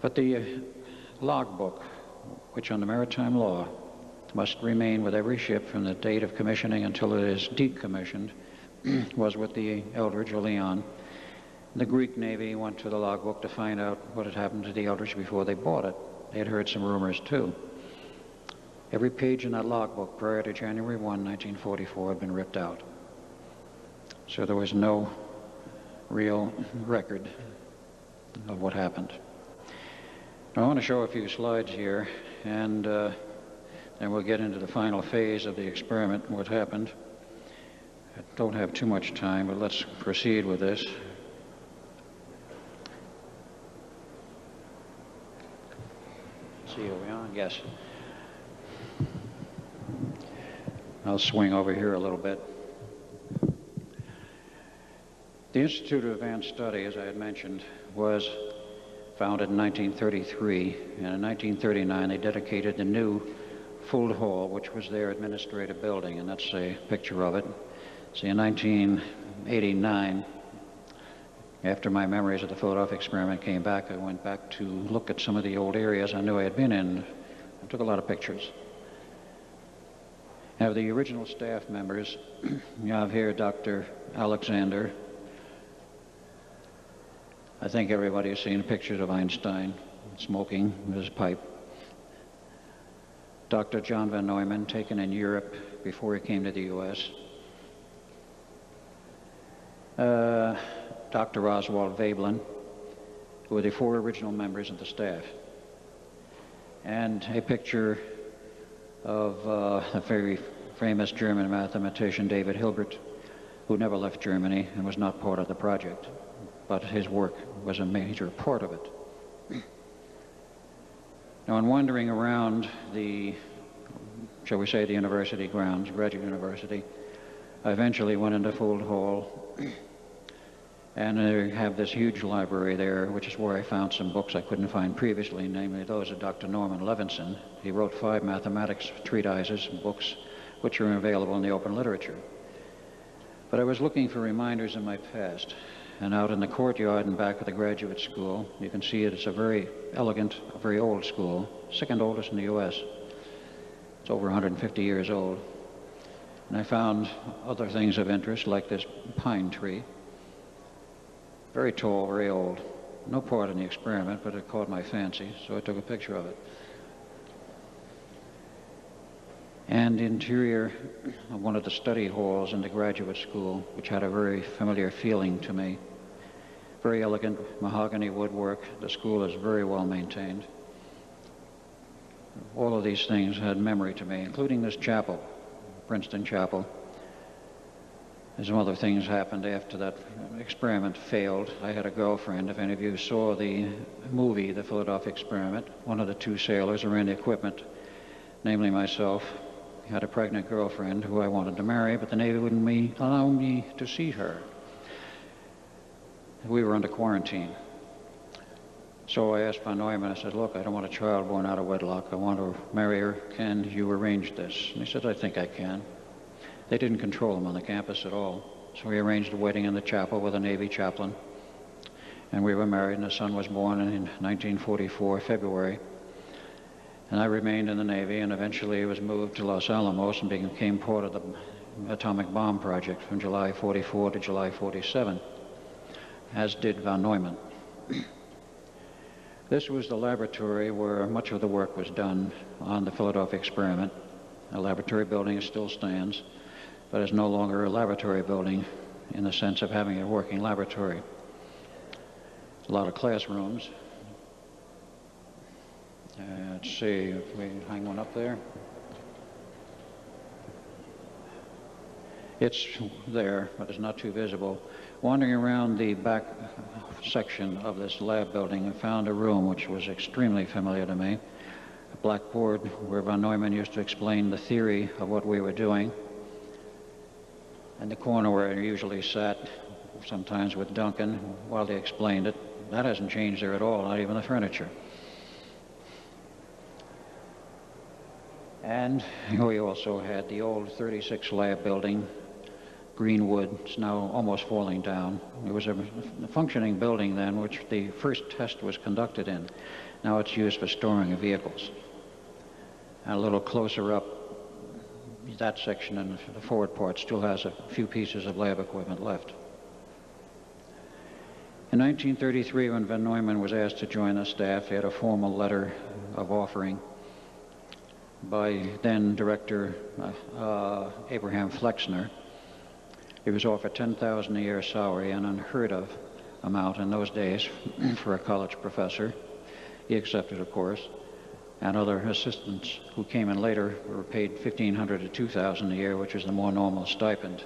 But the logbook, which under maritime law must remain with every ship from the date of commissioning until it is decommissioned, was with the Eldridge or Leon. The Greek Navy went to the logbook to find out what had happened to the Eldridge before they bought it. They had heard some rumors too. Every page in that logbook prior to January 1, 1944 had been ripped out. So there was no real record of what happened. Now, I want to show a few slides here, and then we'll get into the final phase of the experiment, what happened. I don't have too much time, but let's proceed with this. See, are we on? Yes. I'll swing over here a little bit. The Institute of Advanced Study, as I had mentioned, was founded in 1933, and in 1939 they dedicated the new Fuld Hall, which was their administrative building, and that's a picture of it. See, in 1989, after my memories of the Philadelphia experiment came back, I went back to look at some of the old areas I knew I had been in. I took a lot of pictures. Now, the original staff members, you have here Dr. Alexander. I think everybody has seen pictures of Einstein smoking with his pipe. Dr. John Van Neumann, taken in Europe before he came to the U.S. Dr. Oswald Veblen, who were the 4 original members of the staff. And a picture of a very famous German mathematician, David Hilbert, who never left Germany and was not part of the project, but his work was a major part of it. Now, in wandering around the, shall we say, the university grounds, Graduate University, I eventually went into Fuld Hall, and they have this huge library there, which is where I found some books I couldn't find previously, namely those of Dr. Norman Levinson. He wrote 5 mathematics treatises and books which are available in the open literature. But I was looking for reminders in my past, and out in the courtyard and back of the graduate school, you can see it's a very elegant, a very old school, second oldest in the U.S. It's over 150 years old. And I found other things of interest, like this pine tree. Very tall, very old. No part in the experiment, but it caught my fancy, so I took a picture of it. And the interior of one of the study halls in the graduate school, which had a very familiar feeling to me. Very elegant mahogany woodwork. The school is very well maintained. All of these things had memory to me, including this chapel, Princeton Chapel. And some other things happened after that experiment failed. I had a girlfriend. If any of you saw the movie, The Philadelphia Experiment, one of the two sailors who ran the equipment, namely myself, had a pregnant girlfriend who I wanted to marry, but the Navy wouldn't allow me to see her. We were under quarantine. So I asked von Neumann, I said, look, I don't want a child born out of wedlock. I want to marry her. Can you arrange this? And he said, I think I can. They didn't control him on the campus at all. So we arranged a wedding in the chapel with a Navy chaplain. And we were married, and the son was born in 1944, February. And I remained in the Navy, and eventually was moved to Los Alamos and became part of the atomic bomb project from July 44 to July 47, as did von Neumann. This was the laboratory where much of the work was done on the Philadelphia experiment. The laboratory building still stands, but it's no longer a laboratory building in the sense of having a working laboratory. A lot of classrooms. Let's see if we hang one up there. It's there, but it's not too visible. Wandering around the back section of this lab building, I found a room which was extremely familiar to me. A blackboard where von Neumann used to explain the theory of what we were doing. And the corner where I usually sat, sometimes with Duncan, while they explained it. That hasn't changed there at all, not even the furniture. And we also had the old 36 lab building, Greenwood. It's now almost falling down. It was a functioning building then, which the first test was conducted in. Now it's used for storing of vehicles. And a little closer up, that section and the forward part still has a few pieces of lab equipment left. In 1933, when von Neumann was asked to join the staff, he had a formal letter of offering by then Director Abraham Flexner. He was offered $10,000 a year salary, an unheard of amount in those days for a college professor. He accepted, of course, and other assistants who came in later were paid $1,500 to $2,000 a year, which is the more normal stipend.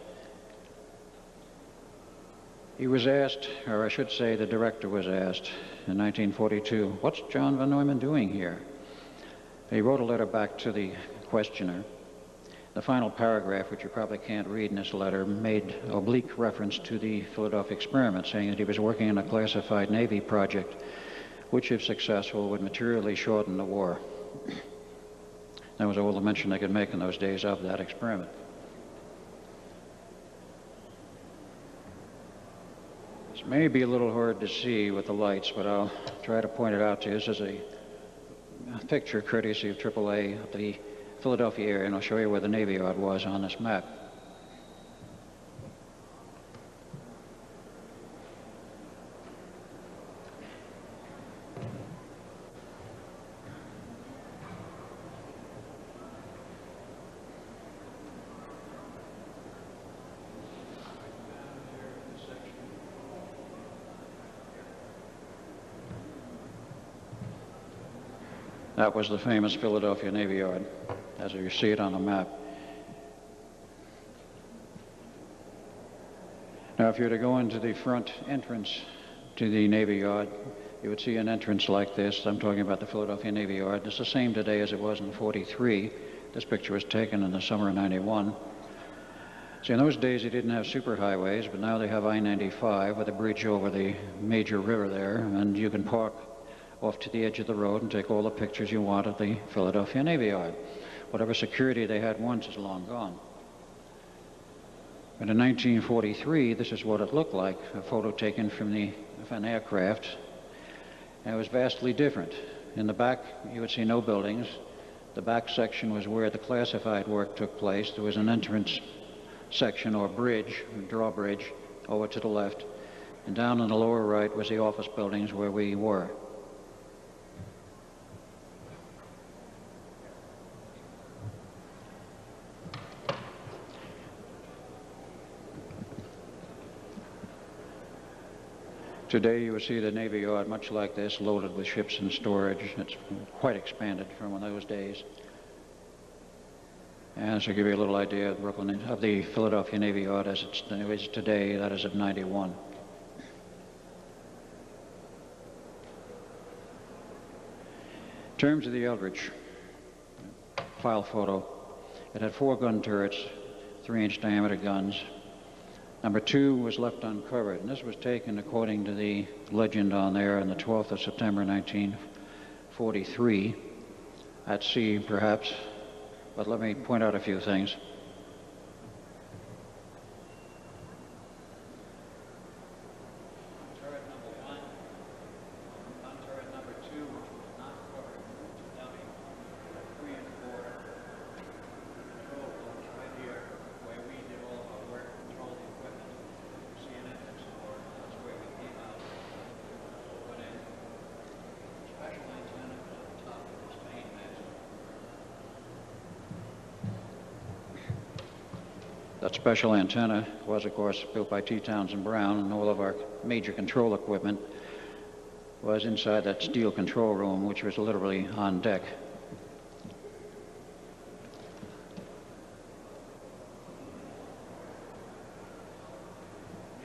He was asked, or I should say the director was asked in 1942, what's John von Neumann doing here? He wrote a letter back to the questioner. The final paragraph, which you probably can't read in this letter, made oblique reference to the Philadelphia experiment, saying that he was working on a classified Navy project, which, if successful, would materially shorten the war. That was all the mention they could make in those days of that experiment. This may be a little hard to see with the lights, but I'll try to point it out to you. This is a picture courtesy of AAA of the Philadelphia area, and I'll show you where the Navy Yard was on this map. That was the famous Philadelphia Navy Yard, as you see it on the map. Now, if you were to go into the front entrance to the Navy Yard, you would see an entrance like this. I'm talking about the Philadelphia Navy Yard. It's the same today as it was in '43. This picture was taken in the summer of '91. See, in those days, they didn't have superhighways, but now they have I-95 with a bridge over the major river there, and you can park off to the edge of the road and take all the pictures you want of the Philadelphia Navy Yard. whatever security they had once is long gone. But in 1943, this is what it looked like, a photo taken from an aircraft, and it was vastly different. In the back, you would see no buildings. The back section was where the classified work took place. There was an entrance section or bridge, drawbridge, over to the left. And down in the lower right was the office buildings where we were. Today you will see the Navy Yard much like this, loaded with ships and storage. It's quite expanded from those days. And to give you a little idea of the Philadelphia Navy Yard as it is today, that is of '91. In terms of the Eldridge file photo, it had 4 gun turrets, 3-inch diameter guns. Number 2 was left uncovered, and this was taken according to the legend on there on the 12th of September 1943, at sea perhaps, but let me point out a few things. Turret number 1, gun turret number 2, which was not covered, which is dummy, 3 and 4, control rooms right here, where we did all of our work, control the equipment. See an entrance door, that's where we came out, went in. Special antenna was on top of this main mast. That special antenna was, of course, built by T. Townsend Brown, and all of our major control equipment was inside that steel control room, which was literally on deck.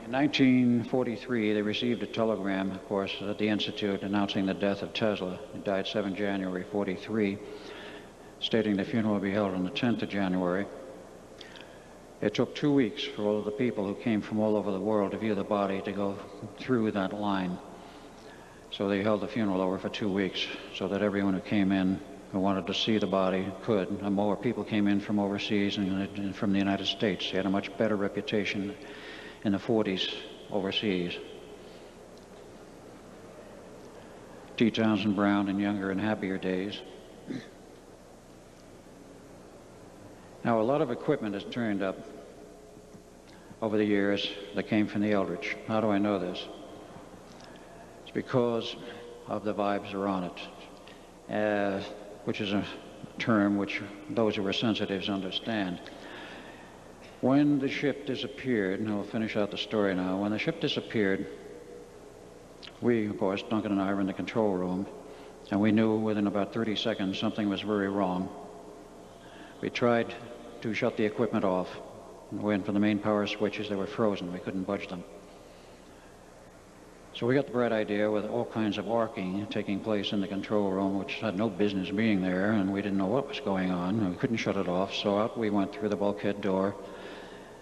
In 1943, they received a telegram, of course, at the Institute announcing the death of Tesla. He died 7 January 43, stating the funeral would be held on the 10th of January. It took 2 weeks for all of the people who came from all over the world to view the body to go through that line. So they held the funeral over for 2 weeks so that everyone who came in who wanted to see the body could. And more people came in from overseas and from the United States. They had a much better reputation in the 40s overseas. T. Townsend Brown in younger and happier days. Now, a lot of equipment has turned up over the years that came from the Eldridge. How do I know this? It's because of the vibes that are on it, which is a term which those who are sensitives understand. When the ship disappeared, and I'll finish out the story now, when the ship disappeared, we, of course, Duncan and I were in the control room, and we knew within about 30 seconds something was very wrong. We tried to shut the equipment off. We went for the main power switches. They were frozen. We couldn't budge them. So we got the bright idea with all kinds of arcing taking place in the control room, which had no business being there, and we didn't know what was going on. And we couldn't shut it off, so out we went through the bulkhead door,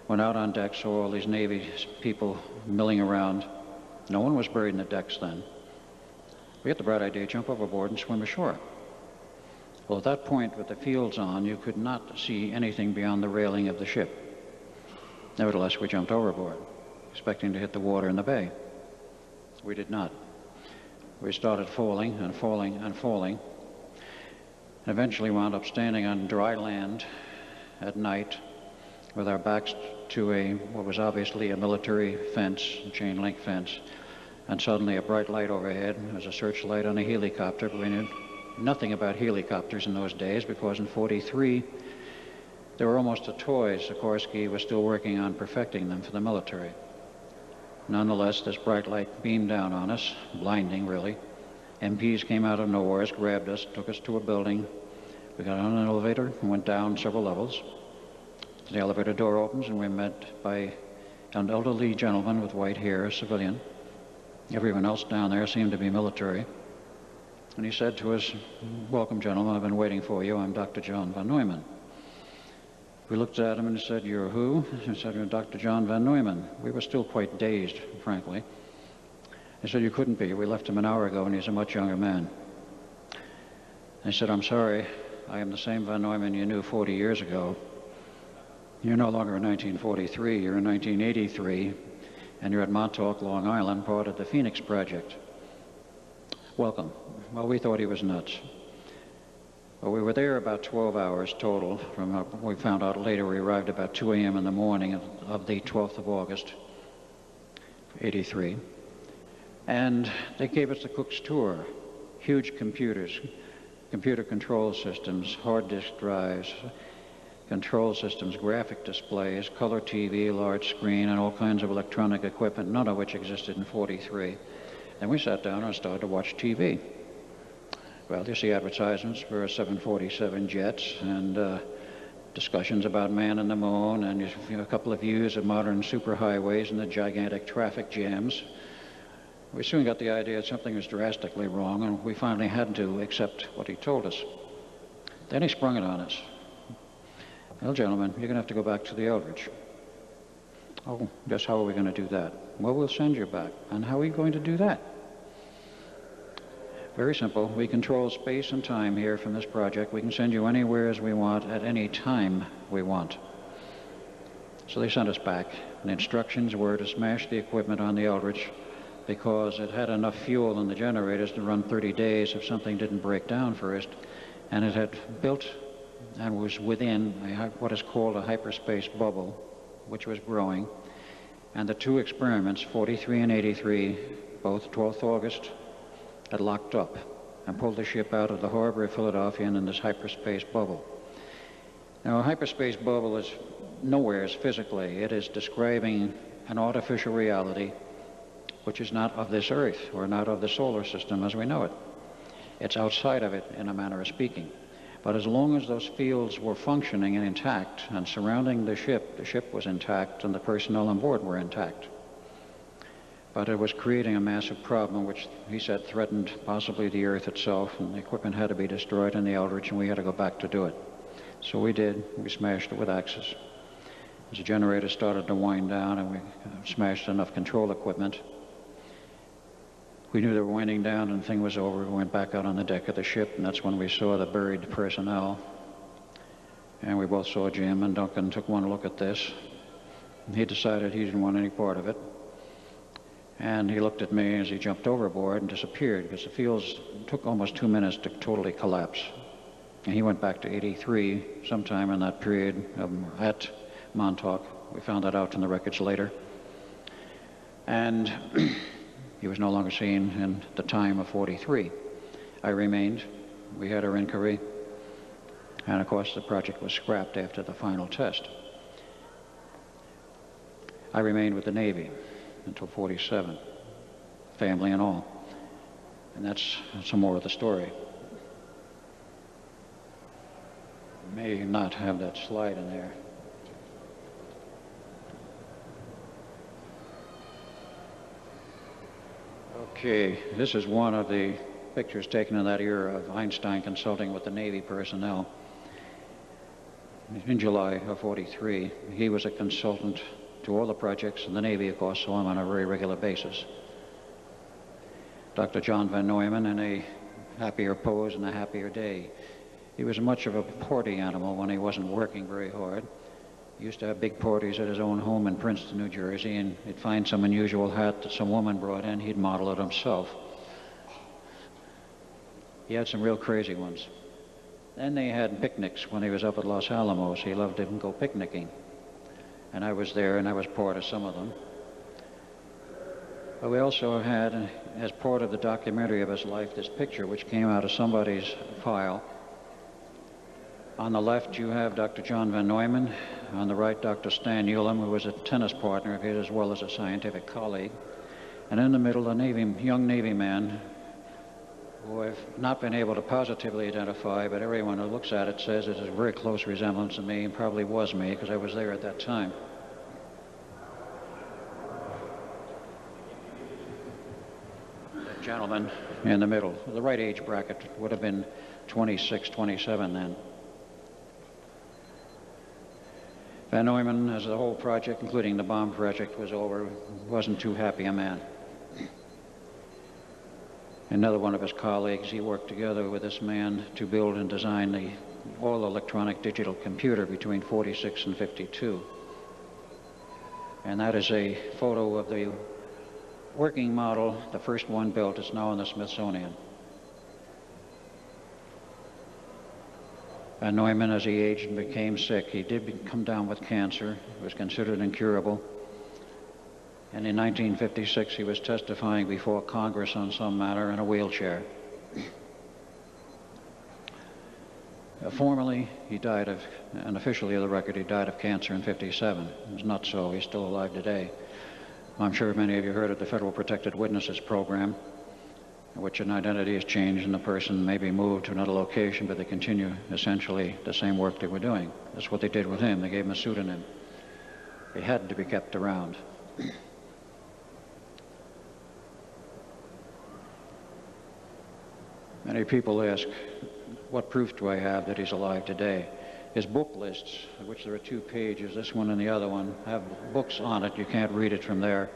went out on deck, saw all these Navy people milling around. No one was buried in the decks then. We got the bright idea, jump overboard and swim ashore. Well, at that point, with the fields on, you could not see anything beyond the railing of the ship. Nevertheless, we jumped overboard, expecting to hit the water in the bay. We did not. We started falling and falling and falling, and eventually wound up standing on dry land at night with our backs to what was obviously a military fence, a chain link fence, and suddenly a bright light overhead. There was a searchlight on a helicopter. We knew nothing about helicopters in those days because in '43 they were almost a toy. Sikorsky was still working on perfecting them for the military. Nonetheless, this bright light beamed down on us, blinding really. MPs came out of nowhere, grabbed us, took us to a building. We got on an elevator and went down several levels. The elevator door opens and we're met by an elderly gentleman with white hair, a civilian. Everyone else down there seemed to be military. And he said to us, "Welcome, gentlemen, I've been waiting for you. I'm Dr. John von Neumann." We looked at him and he said, "You're who?" He said, "You're Dr. John von Neumann." We were still quite dazed, frankly. He said, "You couldn't be. We left him an hour ago and he's a much younger man." I said, "I'm sorry, I am the same Von Neumann you knew 40 years ago. You're no longer in 1943, you're in 1983, and you're at Montauk, Long Island, part of the Phoenix Project. Welcome. Well, we thought he was nuts. Well, we were there about 12 hours total. We found out later we arrived about 2 a.m. in the morning of the 12th of August, 83. And they gave us the Cook's tour. Huge computers, computer control systems, hard disk drives, control systems, graphic displays, color TV, large screen, and all kinds of electronic equipment, none of which existed in 43. Then we sat down and started to watch TV. Well, you see advertisements for 747 jets and discussions about man on the moon, and a couple of views of modern superhighways and the gigantic traffic jams. We soon got the idea that something was drastically wrong, and we finally had to accept what he told us. Then he sprung it on us. Well, gentlemen, you're going to have to go back to the Eldridge. Oh, just how are we going to do that? Well, we'll send you back. And how are we going to do that? Very simple. We control space and time here from this project. We can send you anywhere as we want, at any time we want. So they sent us back. And the instructions were to smash the equipment on the Eldridge because it had enough fuel in the generators to run 30 days if something didn't break down first. And it had built and was within what is called a hyperspace bubble, which was growing. And the two experiments, 43 and 83, both 12th August, had locked up and pulled the ship out of the harbor of Philadelphia and in this hyperspace bubble. Now, a hyperspace bubble is nowhere physically. It is describing an artificial reality which is not of this Earth or not of the solar system as we know it. It's outside of it, in a manner of speaking. But as long as those fields were functioning and intact and surrounding the ship was intact and the personnel on board were intact. But it was creating a massive problem which, he said, threatened possibly the Earth itself, and the equipment had to be destroyed in the Eldridge, and we had to go back to do it. So we did. We smashed it with axes. As the generator started to wind down and we smashed enough control equipment, we knew they were winding down and the thing was over. We went back out on the deck of the ship, and that's when we saw the buried personnel. And we both saw Jim, and Duncan took one look at this. And he decided he didn't want any part of it. And he looked at me as he jumped overboard and disappeared because the fields took almost 2 minutes to totally collapse. And he went back to 83 sometime in that period at Montauk. We found that out in the records later. And he was no longer seen in the time of 43. I remained. We had our inquiry. And of course the project was scrapped after the final test. I remained with the Navy until 47, family and all. And that's some more of the story. May not have that slide in there. Okay, this is one of the pictures taken in that era of Einstein consulting with the Navy personnel. In July of 43, he was a consultant to all the projects, and the Navy, of course, saw him on a very regular basis. Dr. John Von Neumann in a happier pose and a happier day. He was much of a party animal when he wasn't working very hard. He used to have big parties at his own home in Princeton, New Jersey, and he'd find some unusual hat that some woman brought in, he'd model it himself. He had some real crazy ones. Then they had picnics when he was up at Los Alamos. He loved to go picnicking. And I was there, and I was part of some of them. But we also had, as part of the documentary of his life, this picture which came out of somebody's file. On the left, you have Dr. John Von Neumann. On the right, Dr. Stan Ulam, who was a tennis partner of his as well as a scientific colleague. And in the middle, a young Navy man who I've not been able to positively identify, but everyone who looks at it says it is a very close resemblance to me, and probably was me, because I was there at that time. The gentleman in the middle, the right age bracket would have been 26, 27 then. Von Neumann, as the whole project, including the bomb project, was over, wasn't too happy a man. Another one of his colleagues, he worked together with this man to build and design the all electronic digital computer between 46 and 52. And that is a photo of the working model, the first one built. It's now in the Smithsonian. Von Neumann, as he aged and became sick, he did come down with cancer. It was considered incurable. And in 1956, he was testifying before Congress on some matter in a wheelchair. Formally, he died of, and officially of the record, he died of cancer in 57. It was not so. He's still alive today. I'm sure many of you heard of the Federal Protected Witnesses Program, in which an identity is changed and the person may be moved to another location, but they continue essentially the same work they were doing. That's what they did with him. They gave him a pseudonym. He had to be kept around. Many people ask, what proof do I have that he's alive today? His book lists, of which there are 2 pages, this one and the other one, have books on it. You can't read it from there,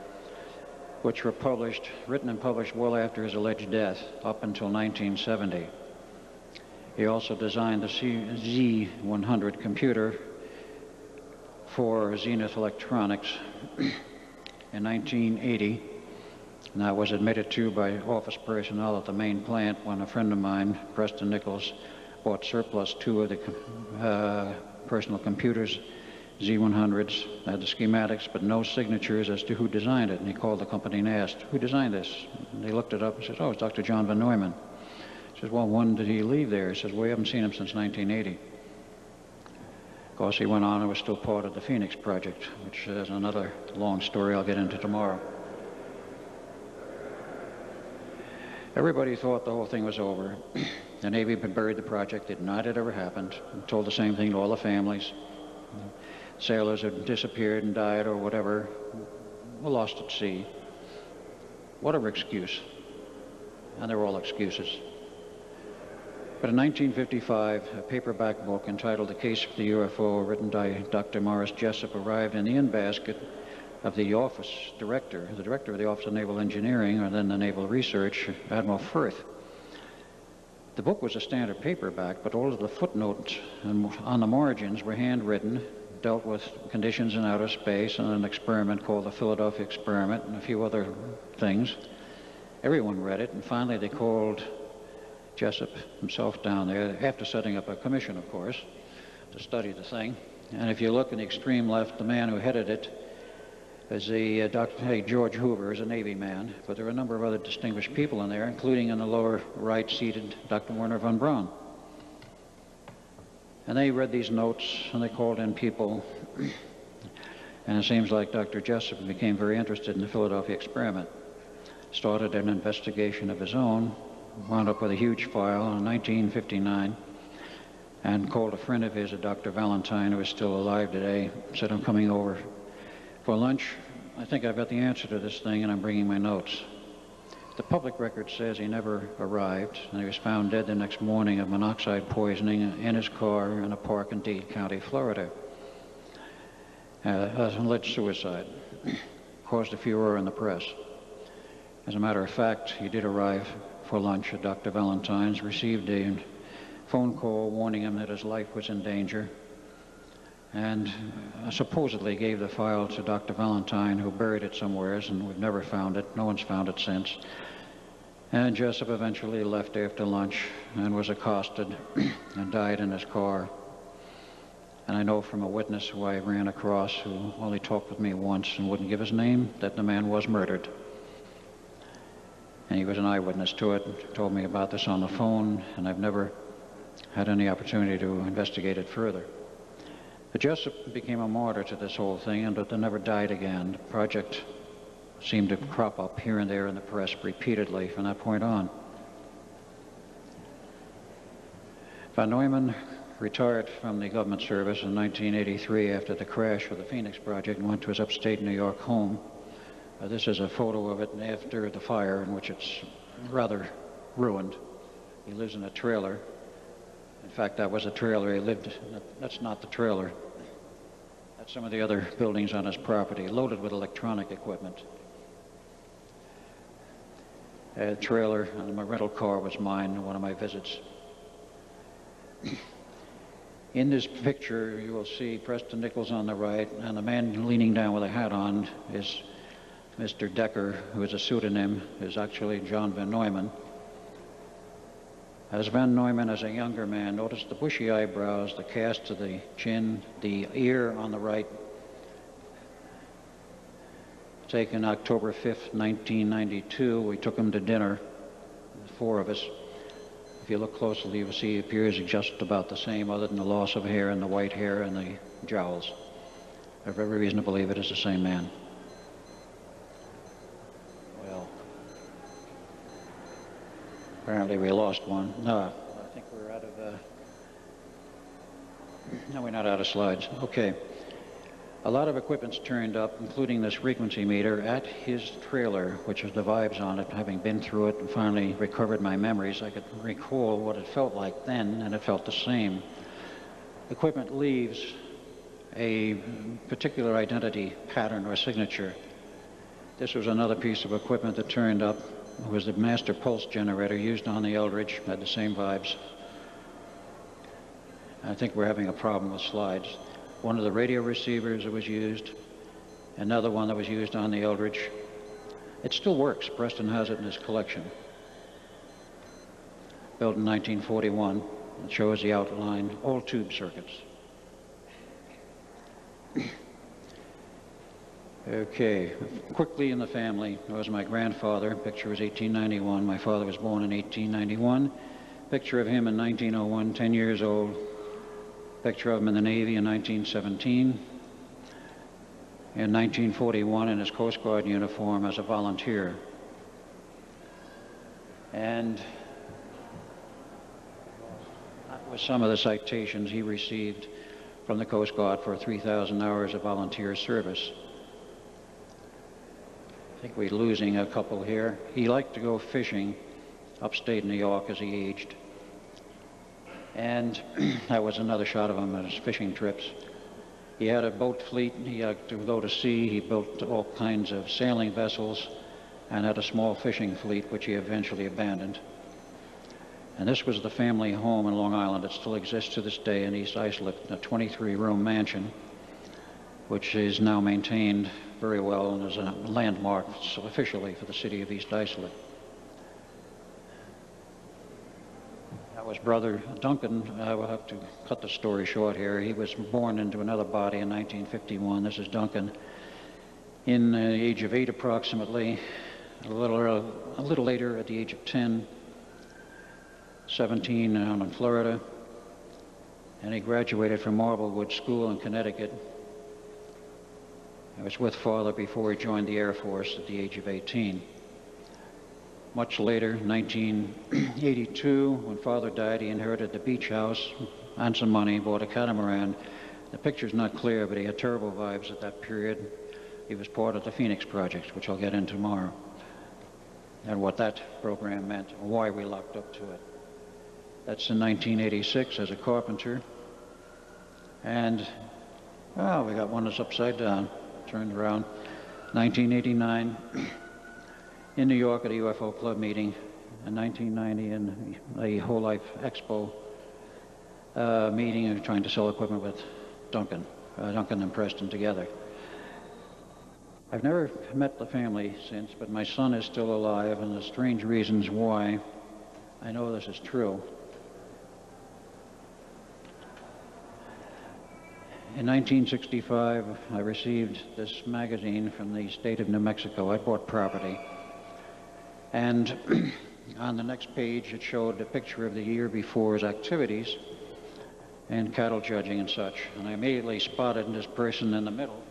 which were published, written and published well after his alleged death, up until 1970. He also designed the Z100 computer for Zenith Electronics in 1980. And that was admitted to by office personnel at the main plant when a friend of mine, Preston Nichols, bought surplus 2 of the personal computers, Z100s, had the schematics, but no signatures as to who designed it. And he called the company and asked, who designed this? And they looked it up and said, oh, it's Dr. John von Neumann. He says, well, when did he leave there? He says, well, we haven't seen him since 1980. Of course, he went on and was still part of the Phoenix Project, which is another long story I'll get into tomorrow. Everybody thought the whole thing was over. The Navy had buried the project, denied it ever happened, and told the same thing to all the families. Sailors had disappeared and died or whatever, were lost at sea. Whatever excuse. And they were all excuses. But in 1955, a paperback book entitled The Case for the UFO, written by Dr. Morris Jessup, arrived in the in-basket of the office director, the director of the Office of Naval Engineering, or then the Naval Research, Admiral Firth. The book was a standard paperback, but all of the footnotes on the margins were handwritten, dealt with conditions in outer space and an experiment called the Philadelphia Experiment and a few other things. Everyone read it, and finally they called Jessup himself down there, after setting up a commission, of course, to study the thing. And if you look in the extreme left, the man who headed it is George Hoover, is a Navy man, but there are a number of other distinguished people in there, including in the lower right seated Dr. Werner von Braun. And they read these notes and they called in people, and it seems like Dr. Jessup became very interested in the Philadelphia Experiment, started an investigation of his own, wound up with a huge file in 1959, and called a friend of his, a Dr. Valentine, who is still alive today, said, I'm coming over for lunch. I think I've got the answer to this thing, and I'm bringing my notes. The public record says he never arrived, and he was found dead the next morning of monoxide poisoning in his car in a park in Dade County, Florida. Alleged suicide. Caused a furor in the press. As a matter of fact, he did arrive for lunch at Dr. Valentine's, received a phone call warning him that his life was in danger, and supposedly gave the file to Dr. Valentine, who buried it somewhere, and we've never found it. No one's found it since. And Jessup eventually left after lunch and was accosted and died in his car. And I know from a witness who I ran across, who only talked with me once and wouldn't give his name, that the man was murdered. And he was an eyewitness to it, told me about this on the phone, and I've never had any opportunity to investigate it further. But Jessup became a martyr to this whole thing, but they never died again. The project seemed to crop up here and there in the press repeatedly from that point on. Von Neumann retired from the government service in 1983 after the crash of the Phoenix Project and went to his upstate New York home. This is a photo of it after the fire, in which it's rather ruined. He lives in a trailer. In fact, that was a trailer he lived in. That's not the trailer. That's some of the other buildings on his property, loaded with electronic equipment. A trailer and my rental car was mine in one of my visits. In this picture, you will see Preston Nichols on the right, and the man leaning down with a hat on is Mr. Decker, who is a pseudonym, is actually John Van Neumann. As Van Neumann, as a younger man, notice the bushy eyebrows, the cast of the chin, the ear on the right, taken October 5th, 1992. We took him to dinner, the four of us. If you look closely, you will see he appears just about the same, other than the loss of hair and the white hair and the jowls. I have every reason to believe it is the same man. Well, apparently we lost one. No, I think we're out of, no, we're not out of slides. Okay. A lot of equipment's turned up, including this frequency meter, at his trailer, which has the vibes on it. Having been through it and finally recovered my memories, I could recall what it felt like then, and it felt the same. Equipment leaves a particular identity pattern or signature. This was another piece of equipment that turned up. It was the master pulse generator used on the Eldridge, had the same vibes. I think we're having a problem with slides. One of the radio receivers that was used, another one that was used on the Eldridge. It still works. Preston has it in his collection. Built in 1941. It shows the outline, all tube circuits. Okay, quickly in the family, there was my grandfather. Picture was 1891. My father was born in 1891. Picture of him in 1901, 10 years old. Picture of him in the Navy in 1917. In 1941 in his Coast Guard uniform as a volunteer. And that was some of the citations he received from the Coast Guard for 3,000 hours of volunteer service. I think we're losing a couple here. He liked to go fishing upstate New York as he aged. And that was another shot of him on his fishing trips. He had a boat fleet. He had to go to sea. He built all kinds of sailing vessels and had a small fishing fleet, which he eventually abandoned. And this was the family home in Long Island. It still exists to this day in East Islip, a 23-room mansion, which is now maintained very well and is a landmark officially for the city of East Islip. That was Brother Duncan. I will have to cut the story short here. He was born into another body in 1951. This is Duncan. In the age of 8 approximately, a little later at the age of 10, 17 down in Florida, and he graduated from Marblewood School in Connecticut. He was with Father before he joined the Air Force at the age of 18. Much later, 1982, when Father died, he inherited the beach house and some money, bought a catamaran. The picture's not clear, but he had terrible vibes at that period. He was part of the Phoenix Project, which I'll get into tomorrow, and what that program meant, and why we locked up to it. That's in 1986 as a carpenter. And, oh, we got one that's upside down, turned around. 1989. In New York at a UFO Club meeting, in 1990 in the Whole Life Expo meeting, and trying to sell equipment with Duncan and Preston together. I've never met the family since, but my son is still alive, and there's strange reasons why I know this is true. In 1965, I received this magazine from the state of New Mexico. I bought property. And on the next page, it showed a picture of the year before's activities and cattle judging and such. And I immediately spotted this person in the middle.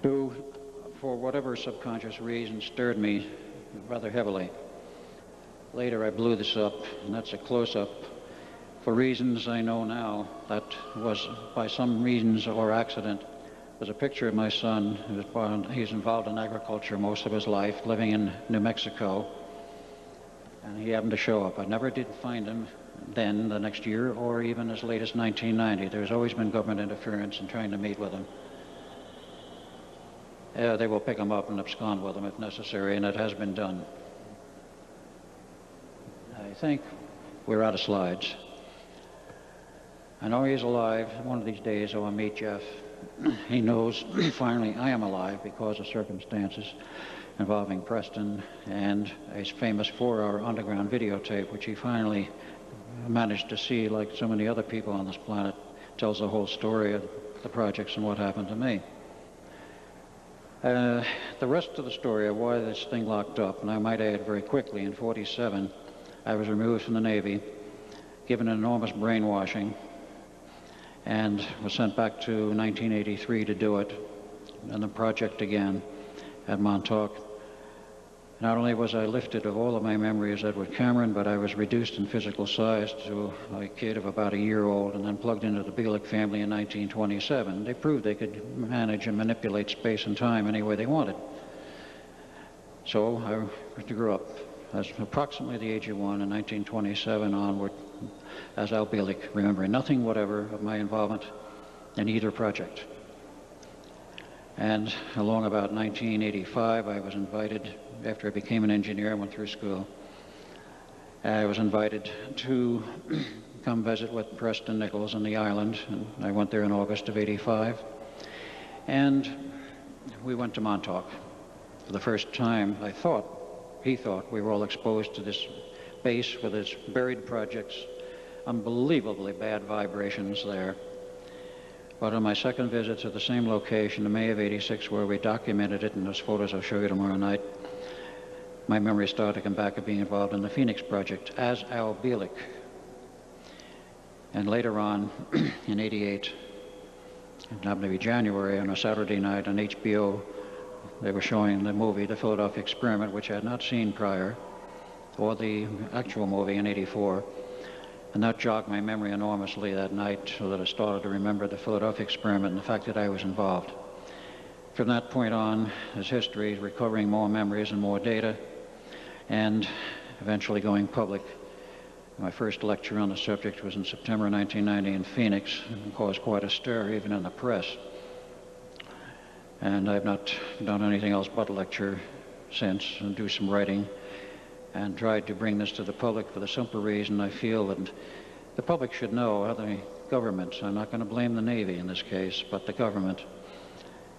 Who, for whatever subconscious reason, stirred me rather heavily. Later, I blew this up, and that's a close-up. For reasons I know now, that was by some reasons or accident. There's a picture of my son. He's involved in agriculture most of his life, living in New Mexico, and he happened to show up. I never did find him then, the next year, or even as late as 1990. There's always been government interference in trying to meet with him. They will pick him up and abscond with him if necessary, and it has been done. think we're out of slides. I know he's alive. One of these days I will meet Jeff. He knows finally I am alive because of circumstances involving Preston and a famous 4-hour underground videotape, which he finally managed to see, like so many other people on this planet. Tells the whole story of the projects and what happened to me. The rest of the story of why this thing locked up, and I might add very quickly, in '47, I was removed from the Navy, given an enormous brainwashing, and was sent back to 1983 to do it, and the project again at Montauk. Not only was I lifted of all of my memory as Edward Cameron, but I was reduced in physical size to a kid of about a year old and then plugged into the Bielik family in 1927. They proved they could manage and manipulate space and time any way they wanted. So I grew up as approximately the age of 1 in 1927 onward as Al Bielik, remembering nothing whatever of my involvement in either project. And along about 1985, I was invited, after I became an engineer, I went through school, I was invited to come visit with Preston Nichols on the island, and I went there in August of '85. And we went to Montauk. For the first time, he thought we were all exposed to this base with its buried projects, unbelievably bad vibrations there. But on my second visit to the same location in May of '86, where we documented it, and those photos I'll show you tomorrow night, my memory started to come back of being involved in the Phoenix Project as Al Bielik. And later on, in '88, it happened to be January, on a Saturday night on HBO, they were showing the movie, The Philadelphia Experiment, which I had not seen prior, or the actual movie in '84. And that jogged my memory enormously that night, so that I started to remember the Philadelphia Experiment and the fact that I was involved. From that point on, is history, recovering more memories and more data, and eventually going public. My first lecture on the subject was in September 1990 in Phoenix, and caused quite a stir even in the press. And I've not done anything else but lecture since, and do some writing, and tried to bring this to the public for the simple reason I feel that the public should know how the government, I'm not going to blame the Navy in this case, but the government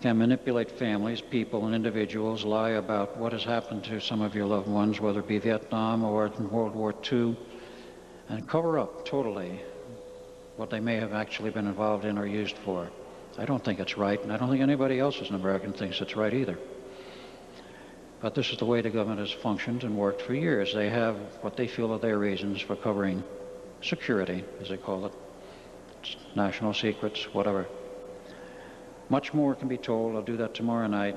can manipulate families, people, and individuals, lie about what has happened to some of your loved ones, whether it be Vietnam or World War II, and cover up totally what they may have actually been involved in or used for. I don't think it's right, and I don't think anybody else as an American thinks it's right either. But this is the way the government has functioned and worked for years. They have what they feel are their reasons for covering security, as they call it, national secrets, whatever. Much more can be told. I'll do that tomorrow night.